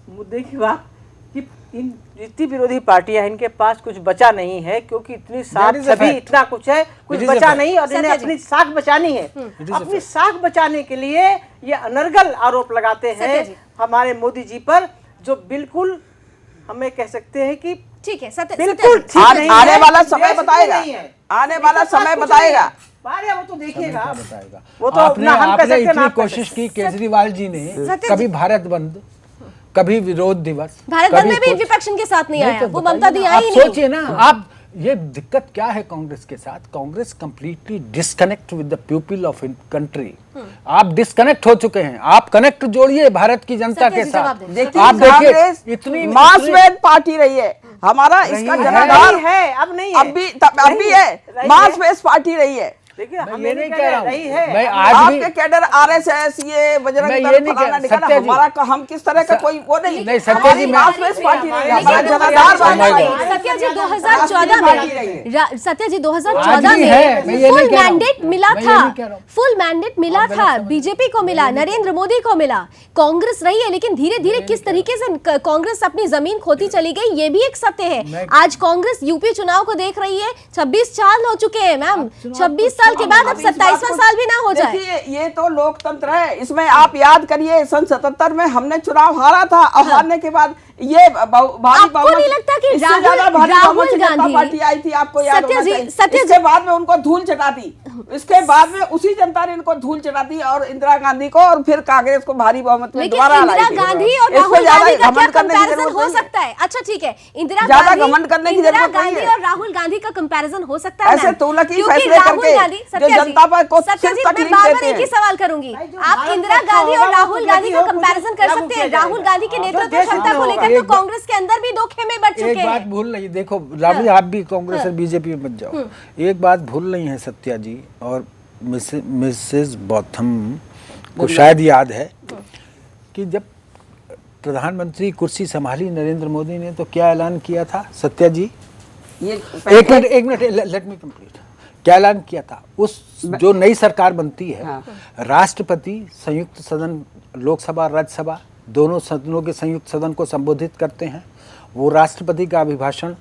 मुद्दे की बात कि इन जितनी विरोधी पार्टियां इनके पास कुछ बचा नहीं है, क्योंकि इतनी साख सभी इतना कुछ है, कुछ बचा नहीं और इन्हें अपनी साख बचानी है। अपनी साख बचाने के लिए ये अनर्गल आरोप लगाते हैं हमारे मोदी जी पर, जो बिल्कुल हमें कह सकते हैं कि ठीक है बिल्कुल आने वाला समय बताएगा, आने वाला समय बताएगा। वो तो देखिएगा, बताएगा। वो तो आपने हम कह सकते हैं इतनी कोशिश की, केजरीवाल जी ने कभी भारत बंद, कभी विरोध दिवस, भारत बंद में भी विपक्ष के साथ नहीं आया, वो ममता दी आई आप नहीं। सोचिए ना, आप ये दिक्कत क्या है कांग्रेस के साथ? Congress completely disconnect with the people of country. आप डिस्कनेक्ट हो चुके हैं। आप कनेक्ट जोड़िए भारत की जनता के साथ। आप देखिए इतनी मासवेद पार्टी रही है हमारा, इसका जनाधार है, अब नहीं अब भी है, मासवेद पार्टी रही है। देखिए मैं हम ये नहीं कह रहा हूँ, है मैं आज भी आपके कैडर आरएसएस ये बजरंग मैं ये दल नहीं फलाना कह- ढिकाना, सत्या जी। हमारा हम किस तरह का कोई वो नहीं, नहीं, सत्या हमारी जी, मैं- मासवेद पार्टी रही है, लेकिन हमारा जनाधार पार्टी रही है। सत्या जी 2014 में सत्या जी 2014 आज भी है, मैं में ये फुल नहीं कह रहा हूं। मैंडेट मिला मैं ये था, नहीं कह रहा हूं। फुल मैंडेट मिला था, बीजेपी को मिला, नरेंद्र मोदी को मिला, कांग्रेस रही है, लेकिन धीरे धीरे किस तरीके से कांग्रेस अपनी जमीन खोती चली गई ये भी एक सत्य है। आज कांग्रेस यूपी चुनाव को देख रही है, 26 साल हो चुके हैं मैम, 26 साल के बाद अब 27वां साल भी ना हो जाए। देखिए ये तो लोकतंत्र है, इसमें आप याद करिए सन 77 में हमने चुनाव हारा था और हारने के बाद ये भारी आपको नहीं लगता कि राहुल गांधी पार्टी आई थी, आपको याद होना चाहिए। सत्य इसके बाद में उनको धूल चटा दी, इसके बाद में उसी जनता ने इनको धूल चटा दी और इंदिरा गांधी को और फिर कांग्रेस को भारी बहुमत में लेकिन दोबारा इंदिरा गांधी और राहुल गांधी का क्या कंपैरिजन हो सकता है? अच्छा ठीक है, इंदिरा ज्यादा घमंड करने की इंदिरा जरूरत नहीं गांधी है। और राहुल गांधी का कंपैरिजन हो सकता है ऐसे मैम? तुगलकी क्योंकि फैसले राहुल करके गांधी जो सत्या जी, जनता पर को सत्या सिर्फ जी, मैं तकलीफ बार बार देते एक ही हैं। सवाल करूंगी, आप इंदिरा गांधी और राहुल गांधी का कंपैरिजन कर सकते हैं? राहुल गांधी की नेतृत्व क्षमता को लेकर तो कांग्रेस के अंदर भी दो खेमे बढ़ चुके एक हैं। बात भूल नहीं, देखो राबड़ी आप भी कांग्रेस और बीजेपी में बच जाओ। एक बात भूल नहीं है सत्या जी और मिसेस बॉथम को शायद याद है कि जब प्रधानमंत्री कुर्सी संभाली नरेंद्र मोदी ने तो क्या ऐलान किया था सत्या जी? एक मिनट लेट मी कंप्लीट। क्या ऐलान किया था? उस जो नई सरकार बनती है, राष्ट्रपति संयुक्त सदन, लोकसभा राज्यसभा दोनों सदनों के संयुक्त सदन को संबोधित करते हैं। वो राष्ट्रपति का अभिभाषण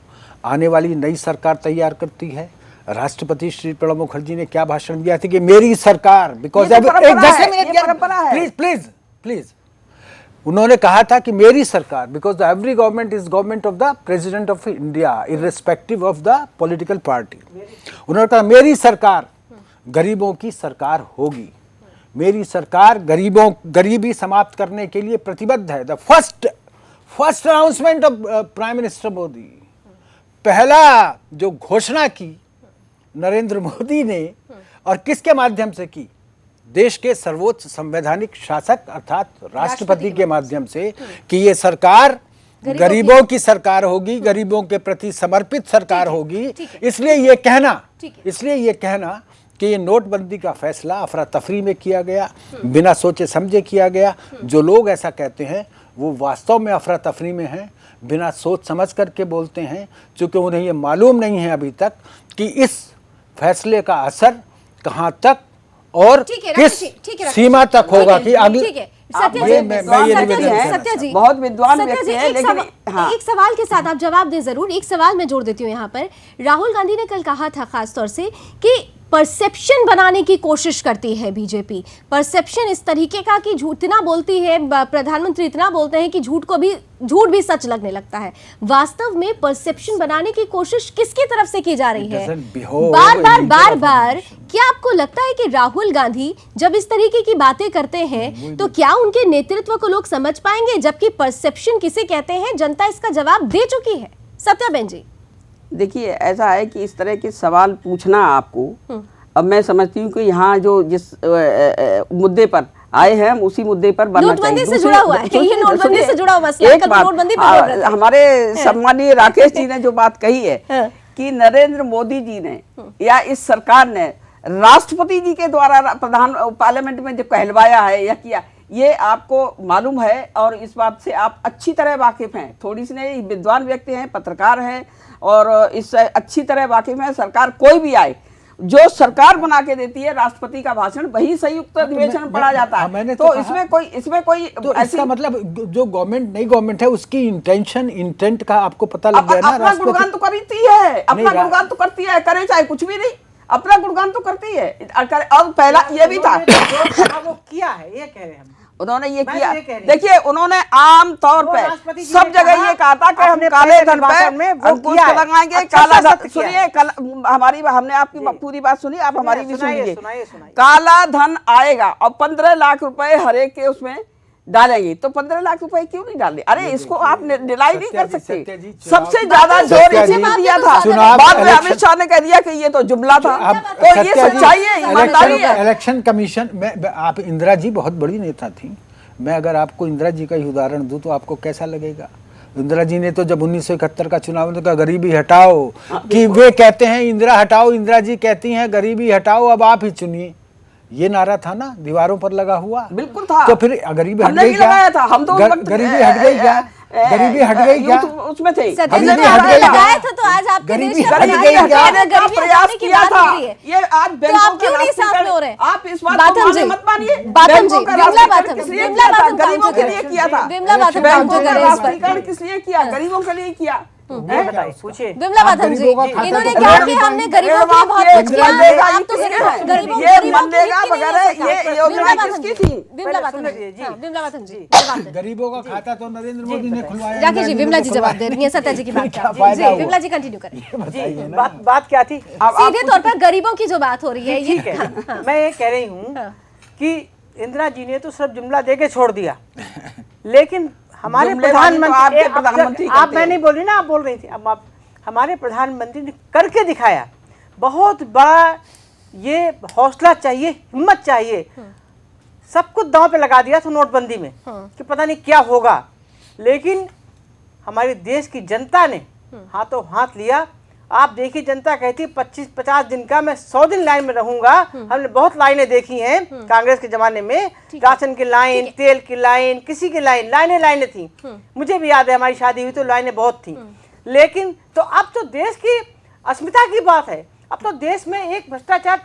आने वाली नई सरकार तैयार करती है। राष्ट्रपति श्री प्रणब मुखर्जी ने क्या भाषण दिया था कि मेरी सरकार, बिकॉज प्लीज उन्होंने कहा था कि मेरी सरकार, because every government is government of the president of India irrespective of the political party. उन्होंने कहा मेरी सरकार गरीबों की सरकार होगी, मेरी सरकार गरीबी समाप्त करने के लिए प्रतिबद्ध है। The first announcement of prime minister Modi, पहला जो घोषणा की नरेंद्र मोदी ने और किसके माध्यम से की? देश के सर्वोच्च संवैधानिक शासक अर्थात राष्ट्रपति के माध्यम से कि ये सरकार गरीबों की सरकार होगी, गरीबों के प्रति समर्पित सरकार होगी। इसलिए ये कहना कि ये नोटबंदी का फैसला अफरा तफरी में किया गया, बिना सोचे समझे किया गया। जो लोग ऐसा कहते हैं वो वास्तव में अफरा तफरी में हैं, बिना सोच समझ करके बोलते हैं, क्योंकि उन्हें ये मालूम नहीं है अभी तक कि इस फैसले का असर कहां तक और किस सीमा तक होगा कि अगले सत्या जी बहुत विद्वान व्यक्ति हैं, लेकिन एक सवाल के साथ आप जवाब दें जरूर। एक सवाल मैं जोड़ देती हूँ यहाँ पर। राहुल गांधी ने कल कहा था खास तौर से कि परसेप्शन बनाने की कोशिश करती है बीजेपी। परसेप्शन इस तरीके का कि झूठ इतना बोलती है, प्रधानमंत्री इतना बोलते हैं कि झूठ भी सच लगने लगता है। वास्तव में परसेप्शन बनाने की कोशिश किसकी तरफ से की जा रही है? बार बार क्या आपको लगता है कि राहुल गांधी जब इस तरीके की बातें करते हैं तो क्या उनके नेतृत्व को लोग समझ पाएंगे? जबकि परसेप्शन किसे कहते हैं, जनता इसका जवाब दे चुकी है। सत्याबेन जी, देखिए, ऐसा है कि इस तरह के सवाल पूछना आपको, अब मैं समझती हूँ कि यहाँ जो जिस मुद्दे पर आए हैं हम उसी मुद्दे पर बनना चाहिए। नोटबंदी से जुड़ा हुआ है, ये नोटबंदी से जुड़ा हुआ मसला है। एक बात, नोटबंदी पर बोल रहे थे। हमारे सम्मानीय राकेश जी ने जो बात कही है कि नरेंद्र मोदी जी ने या इस सरकार ने राष्ट्रपति जी के द्वारा पार्लियामेंट में जो कहलवाया है या किया, ये आपको मालूम है और इस बात से आप अच्छी तरह वाकिफ हैं। थोड़ी सी नहीं, विद्वान व्यक्ति हैं, पत्रकार हैं और इससे अच्छी तरह वाकिफ हैं। सरकार कोई भी आए, जो सरकार बना के देती है राष्ट्रपति का भाषण वही संयुक्त अधिवेशन पढ़ा जाता है। तो इसमें कोई तो इसका मतलब जो गवर्नमेंट नई गवर्नमेंट है उसकी इंटेंट का आपको पता लग गया ना। अपना गुणगान तो करती है, अपना गुणगान तो करती है, करे चाहे कुछ भी नहीं, अपना गुणगान तो करती है। और पहला ये भी था वो किया है, ये कह रहे हैं हम। उन्होंने ये किया, देखिए उन्होंने आम तौर पे सब जगह ये कहा था कि हम काले धन पे अंकुश लगाएंगे। काला धन, सुनिए, हमने आपकी पूरी बात सुनी, आप हमारी भी सुनिए। काला धन आएगा और 15 लाख रुपए हर एक के उसमें डालेंगे, तो 15 लाख रुपए क्यों नहीं डाले? अरे इसको आप डिनाई नहीं कर सकते। सबसे ज्यादा जोर इसी में दिया था, बाद में अमित शाह ने कह दिया कि ये तो जुमला था। तो ये सच्चाई है, ईमानदारी है। इलेक्शन कमीशन में आप, इंदिरा जी बहुत बड़ी नेता थी। मैं अगर आपको इंदिरा जी का ही उदाहरण दूं तो आपको कैसा लगेगा? इंदिरा जी ने तो जब 1971 का चुनाव में तो कहा गरीबी हटाओ, कि वे कहते हैं इंदिरा हटाओ, इंदिरा जी कहती हैं गरीबी हटाओ, अब आप ही चुनिए। ये नारा था ना दीवारों पर लगा हुआ, बिल्कुल था। तो फिर गरीबी हट गई क्या? हम तो गरीबी हट गई क्या? गरीबी हट गई क्या? उसमें थे, गरीबी हट गई लगाया था, तो आज आपके देश का प्रयास किया था। ये आज तो आप क्यों नहीं साथ में हो रहे? आप इस बात को मत मानिए। गरीबों के लिए किया था, राष्ट्रीयकरण किस लिए किया? गरीबों के लिए किया। विमला बाथम जी, इन्होंने क्या किया? हमने गरीबों के लिए बहुत कुछ किया। आप तो गरीबों ये योजना किसकी थी? विमला बाथम जी, गरीबों का खाता तो नरेंद्र मोदी ने खुलवाया। राकेश जी, विमला जी जवाब दे रही है सत्या जी की बात का। विमला जी कंटिन्यू करें। बात क्या थी? सीधे तौर पर गरीबों की जो बात हो रही है, ये मैं ये कह रही हूँ कि इंदिरा जी ने तो सिर्फ जुमला दे के छोड़ दिया, लेकिन हमारे प्रधानमंत्री, आप मैं नहीं बोल रही ना, आप बोल रही थी। अब आप, हमारे प्रधानमंत्री ने करके दिखाया। बहुत बड़ा ये हौसला चाहिए, हिम्मत चाहिए। सब कुछ दांव पे लगा दिया था नोटबंदी में कि पता नहीं क्या होगा, लेकिन हमारे देश की जनता ने हाथों हाथ लिया। आप देखिए, जनता कहती 25-50 दिन का, मैं 100 दिन लाइन में रहूंगा। हमने बहुत लाइनें देखी हैं कांग्रेस के जमाने में, राशन की लाइन, तेल की लाइन, किसी की लाइनें थी। मुझे भी याद है, हमारी शादी हुई तो लाइनें बहुत थी। लेकिन तो अब तो देश की अस्मिता की बात है, अब तो देश में एक भ्रष्टाचार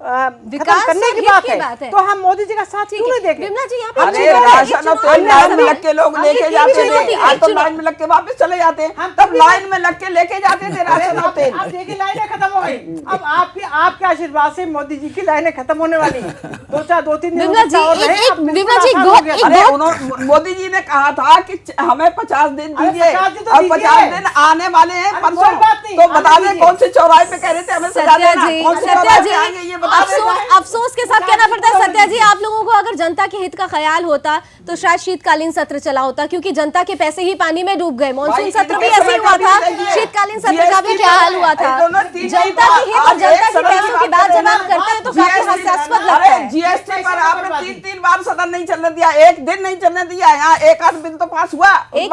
विकास करने की बात है, तो हम मोदी जी का साथ क्यों नहीं देखें? विमला जी, अरे राशन और तेल लाइन में लग के लोग लेके जाते थे, आज तो लाइन में लग के वापस चले जाते हैं। तब लाइन में लग के लेके जाते थे राशन और तेल। अब देखिए लाइनें खत्म हो गई। अब आपके आशीर्वाद से मोदी जी की लाइनें खत्म होने वाली हैं। 2-3 दिन। विमला जी, मोदी जी ने कहा था कि हमें 50 दिन दीजिए, और 50 दिन आने वाले हैं परसों। तो बता दें कौन से चौराहे पे कह रहे थे हमें सजा देना, कौन से चौराहे पे आएंगे ये बता दें। अफसोस के साथ कहना पड़ता है सत्या जी, आप लोगों को अगर जनता के हित का ख्याल होता तो शायद शीतकालीन सत्र चला होता, क्योंकि जनता के पैसे ही पानी में डूब गए। मॉनसून सत्र भी ऐसे हुआ था, शीतकालीन सत्र का भी क्या हाल हुआ था। जनता के हित और जनता के पैसों की बात जब आप करते हैं तो काफी हास्यास्पद लगता है। जीएसटी पर आपने 3 बार सदन नहीं चलने दिया, एक दिन नहीं चलने दिया। यहाँ एक आध बिल तो पास हुआ, एक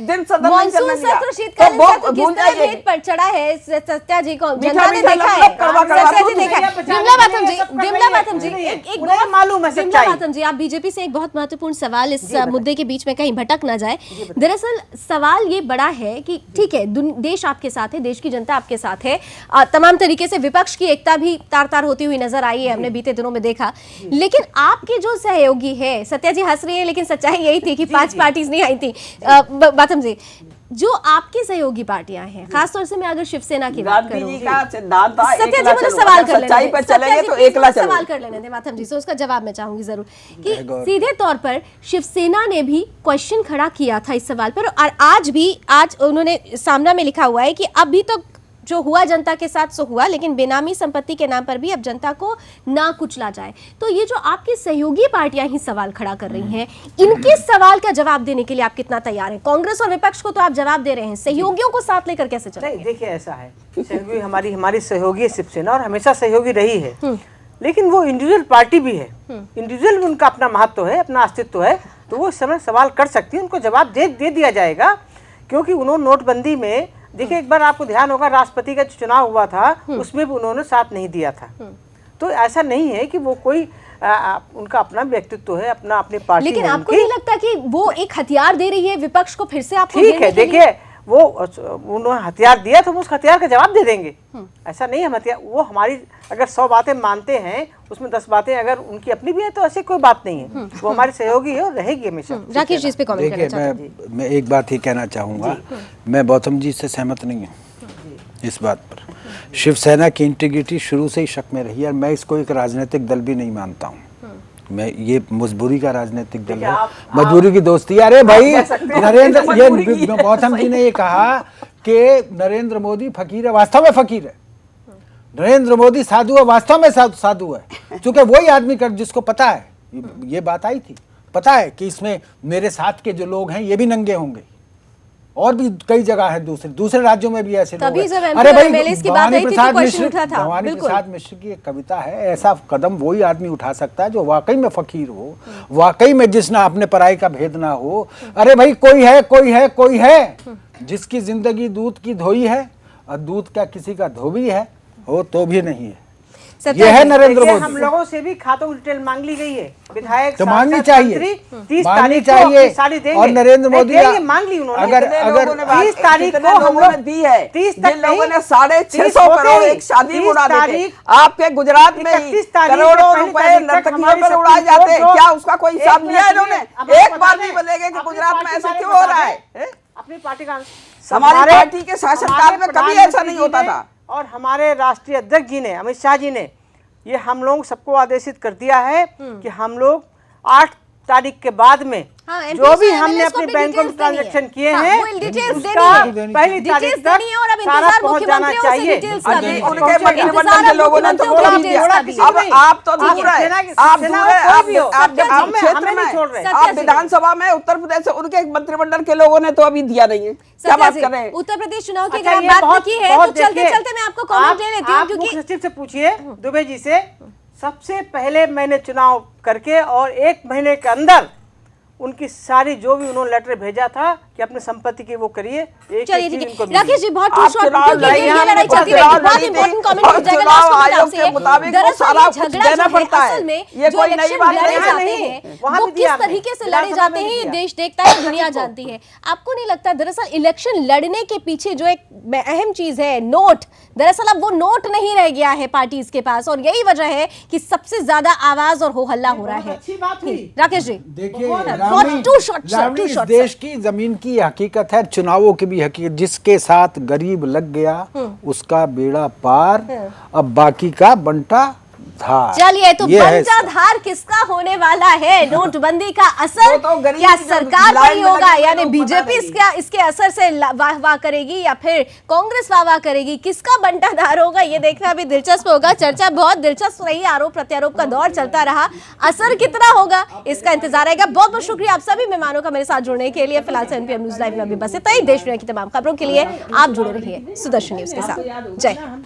दिन सदन नहीं चलने दिया। मॉनसून सत्र, शीतकालीन सत्र किस तरह भेद पर चढ़ा है सत्या जी को जनता ने देखा है। सत्या जी देखा है। विमला बाथम जी, एक बहुत मालूम है सच्चाई। बाथम जी, आप बीजेपी से एक बहुत महत्वपूर्ण सवाल इस मुद्दे के बीच में कहीं भटक ना जाए। दरअसल सवाल ये बड़ा है कि ठीक है, देश आपके साथ है, देश की जनता आपके साथ है, तमाम तरीके से विपक्ष की एकता भी तार तार होती हुई नजर आई है, हमने बीते दिनों में देखा। लेकिन आपके जो सहयोगी है, सत्या जी हंस रही है, लेकिन सच्चाई यही थी कि 5 पार्टीज नहीं आई थी। बाथम जी, जो आपकी सहयोगी पार्टियां हैं, खासतौर से मैं अगर शिवसेना की बात गांधी करूं, जी का सिद्धांत था सत्या जी एकला मुझे चलो, सवाल अगर कर लेने सच्चाई दें। पर सत्या चलेंगे जी, तो प्लीज एकला मुझे चलो। सवाल कर लेने दें माथम जी से, उसका जवाब मैं चाहूंगी जरूर कि सीधे तौर पर शिवसेना ने भी क्वेश्चन खड़ा किया था इस सवाल पर, और आज उन्होंने सामना में लिखा हुआ है कि अभी तो जो हुआ जनता के साथ सो हुआ, लेकिन बेनामी संपत्ति के नाम पर भी अब जनता को ना कुचला जाए। तो ये जो आपकी सहयोगी पार्टियां ही सवाल खड़ा कर रही हैं, इनके सवाल का जवाब देने के लिए आप कितना तैयार हैं? कांग्रेस और विपक्ष को तो आप जवाब दे रहे हैं, सहयोगियों को साथ लेकर कैसे चलेंगे? नहीं, देखिए ऐसा है, सहयोगी हमारी सहयोगी है शिवसेना और हमेशा सहयोगी रही है, लेकिन वो इंडिविजुअल पार्टी भी है, इंडिविजुअल भी उनका अपना महत्व है, अपना अस्तित्व है, तो वो इस समय सवाल कर सकती है, उनको जवाब दे दिया जाएगा। क्योंकि उन्होंने नोटबंदी में, देखिए एक बार आपको ध्यान होगा राष्ट्रपति का चुनाव हुआ था, उसमें भी उन्होंने साथ नहीं दिया था। तो ऐसा नहीं है कि वो कोई उनका अपना व्यक्तित्व है, अपनी पार्टी। लेकिन आपको नहीं लगता कि वो एक हथियार दे रही है विपक्ष को फिर से आपको? ठीक है, देखिए वो उन्होंने हथियार दिया तो हम उस हथियार का जवाब दे देंगे। ऐसा नहीं, हम हथियार, वो हमारी अगर 100 बातें मानते हैं उसमें 10 बातें अगर उनकी अपनी भी है तो ऐसी कोई बात नहीं है, वो हमारी सहयोगी है और रहेगी हमेशा। राकेश जी इस पे कमेंट करना चाहते देखिए मैं एक बात ही कहना चाहूँगा, मैं गौतम जी से सहमत नहीं हूँ इस बात पर। शिवसेना की इंटीग्रिटी शुरू से ही शक में रही है, और मैं इसको एक राजनीतिक दल भी नहीं मानता हूँ। मैं ये मजबूरी का राजनीतिक दल है, मजबूरी की दोस्ती। अरे भाई नरेंद्र, ये गौतम जी ने ये कहा कि नरेंद्र मोदी फकीर है, वास्तव में फकीर है। नरेंद्र मोदी साधु है, वास्तव में साधु है, क्योंकि वही आदमी कर जिसको पता है, ये बात आई थी, पता है कि इसमें मेरे साथ के जो लोग हैं ये भी नंगे होंगे, और भी कई जगह है, दूसरे राज्यों में भी ऐसे लोग हैं। अरे भाई भवानी प्रसाद मिश्र की एक कविता है, ऐसा कदम वही आदमी उठा सकता है जो वाकई में फकीर हो, वाकई में जिसना अपने पराई का भेद ना हो। अरे भाई कोई है जिसकी जिंदगी दूध की धोई है, और दूध का किसी का धोबी है हो तो भी नहीं है। ये है नरेंद्र मोदी। हम लोगों से भी खातों की डिटेल मांग ली गई है, विधायक तो मांगनी चाहिए, 30 तारीख को और नरेंद्र मोदी मांग ली उन्होंने। अगर 30 तारीख को हम लोग दी है, 30 जिन लोगों ने 650 करोड़ एक शादी में उड़ा दिए, आपके गुजरात में ही करोड़ों रुपए नर्तकियों पर उड़ाए जाते हैं, क्या उसका कोई हिसाब लिया इन्होंने? एक बार नहीं बोलेंगे कि गुजरात में ऐसा क्यों हो रहा है? अपनी पार्टी का, हमारी पार्टी के शासनकाल में कभी ऐसा नहीं होता था। और हमारे राष्ट्रीय अध्यक्ष जी ने, अमित शाह जी ने, ये हम लोग सबको आदेशित कर दिया है कि हम लोग 8 तारीख के बाद में जो भी हमने अपने बैंकों में ट्रांजैक्शन किए हैं उसका पहली तारीख तक सारा पहुंच जाना चाहिए। उनके मंत्रिमंडल के लोगों ने तो बोल दिया। अब आप तो दूर है, आप क्षेत्र में, आप विधानसभा में उत्तर प्रदेश से उनके मंत्रिमंडल के लोगों ने तो अभी दिया नहीं है। क्या बात कर रहे हैं? उत्तर प्रदेश चुनाव की अगर बात की है तो चलते चलते मैं आपको कमेंट दे लेती हूँ, क्योंकि मुख्य सचिव से पूछिए, दुबे जी से, सबसे पहले मैंने चुनाव करके और 1 महीने के अंदर उनकी सारी जो भी उन्होंने लेटर भेजा था कि अपने संपत्ति की वो करिए, चलिए ठीक है। राकेश जी बहुत लड़ाई चलती रहेगी, बहुत इंपॉर्टेंट कमेंट चुनाव आयोग के मुताबिक वो सारा कुछ देना पड़ता है, ये कोई नई बात नहीं है। वो किस तरीके से लड़े जाते हैं ये देश देखता है, दुनिया जानती है। आपको नहीं लगता दरअसल इलेक्शन लड़ने के पीछे जो एक अहम चीज है नोट, दरअसल अब वो नोट नहीं रह गया है पार्टीज के पास, और यही वजह है कि सबसे ज्यादा आवाज और हो हल्ला हो रहा है। राकेश जी देखिए, इस देश की जमीन की हकीकत है, चुनावों की भी हकीकत, जिसके साथ गरीब लग गया उसका बेड़ा पार, अब बाकी का बंटा धार। चलिए तो बंटा धार किसका होने वाला है? नोटबंदी का असर क्या सरकार पर ही होगा, यानी बीजेपी इसके असर से वाह वाह करेगी या फिर कांग्रेस वाह वाह करेगी? किसका बंटा धार होगा ये देखना भी दिलचस्प होगा। चर्चा बहुत दिलचस्प रही, आरोप प्रत्यारोप का दौर चलता रहा, असर कितना होगा इसका इंतजार रहेगा। बहुत बहुत शुक्रिया आप सभी मेहमानों का मेरे साथ जुड़ने के लिए। फिलहाल 7 PM न्यूज लाइव में अभी बस इतना ही। देश दुनिया की तमाम खबरों के लिए आप जुड़े रहिए सुदर्शन न्यूज के साथ। जय हिंद।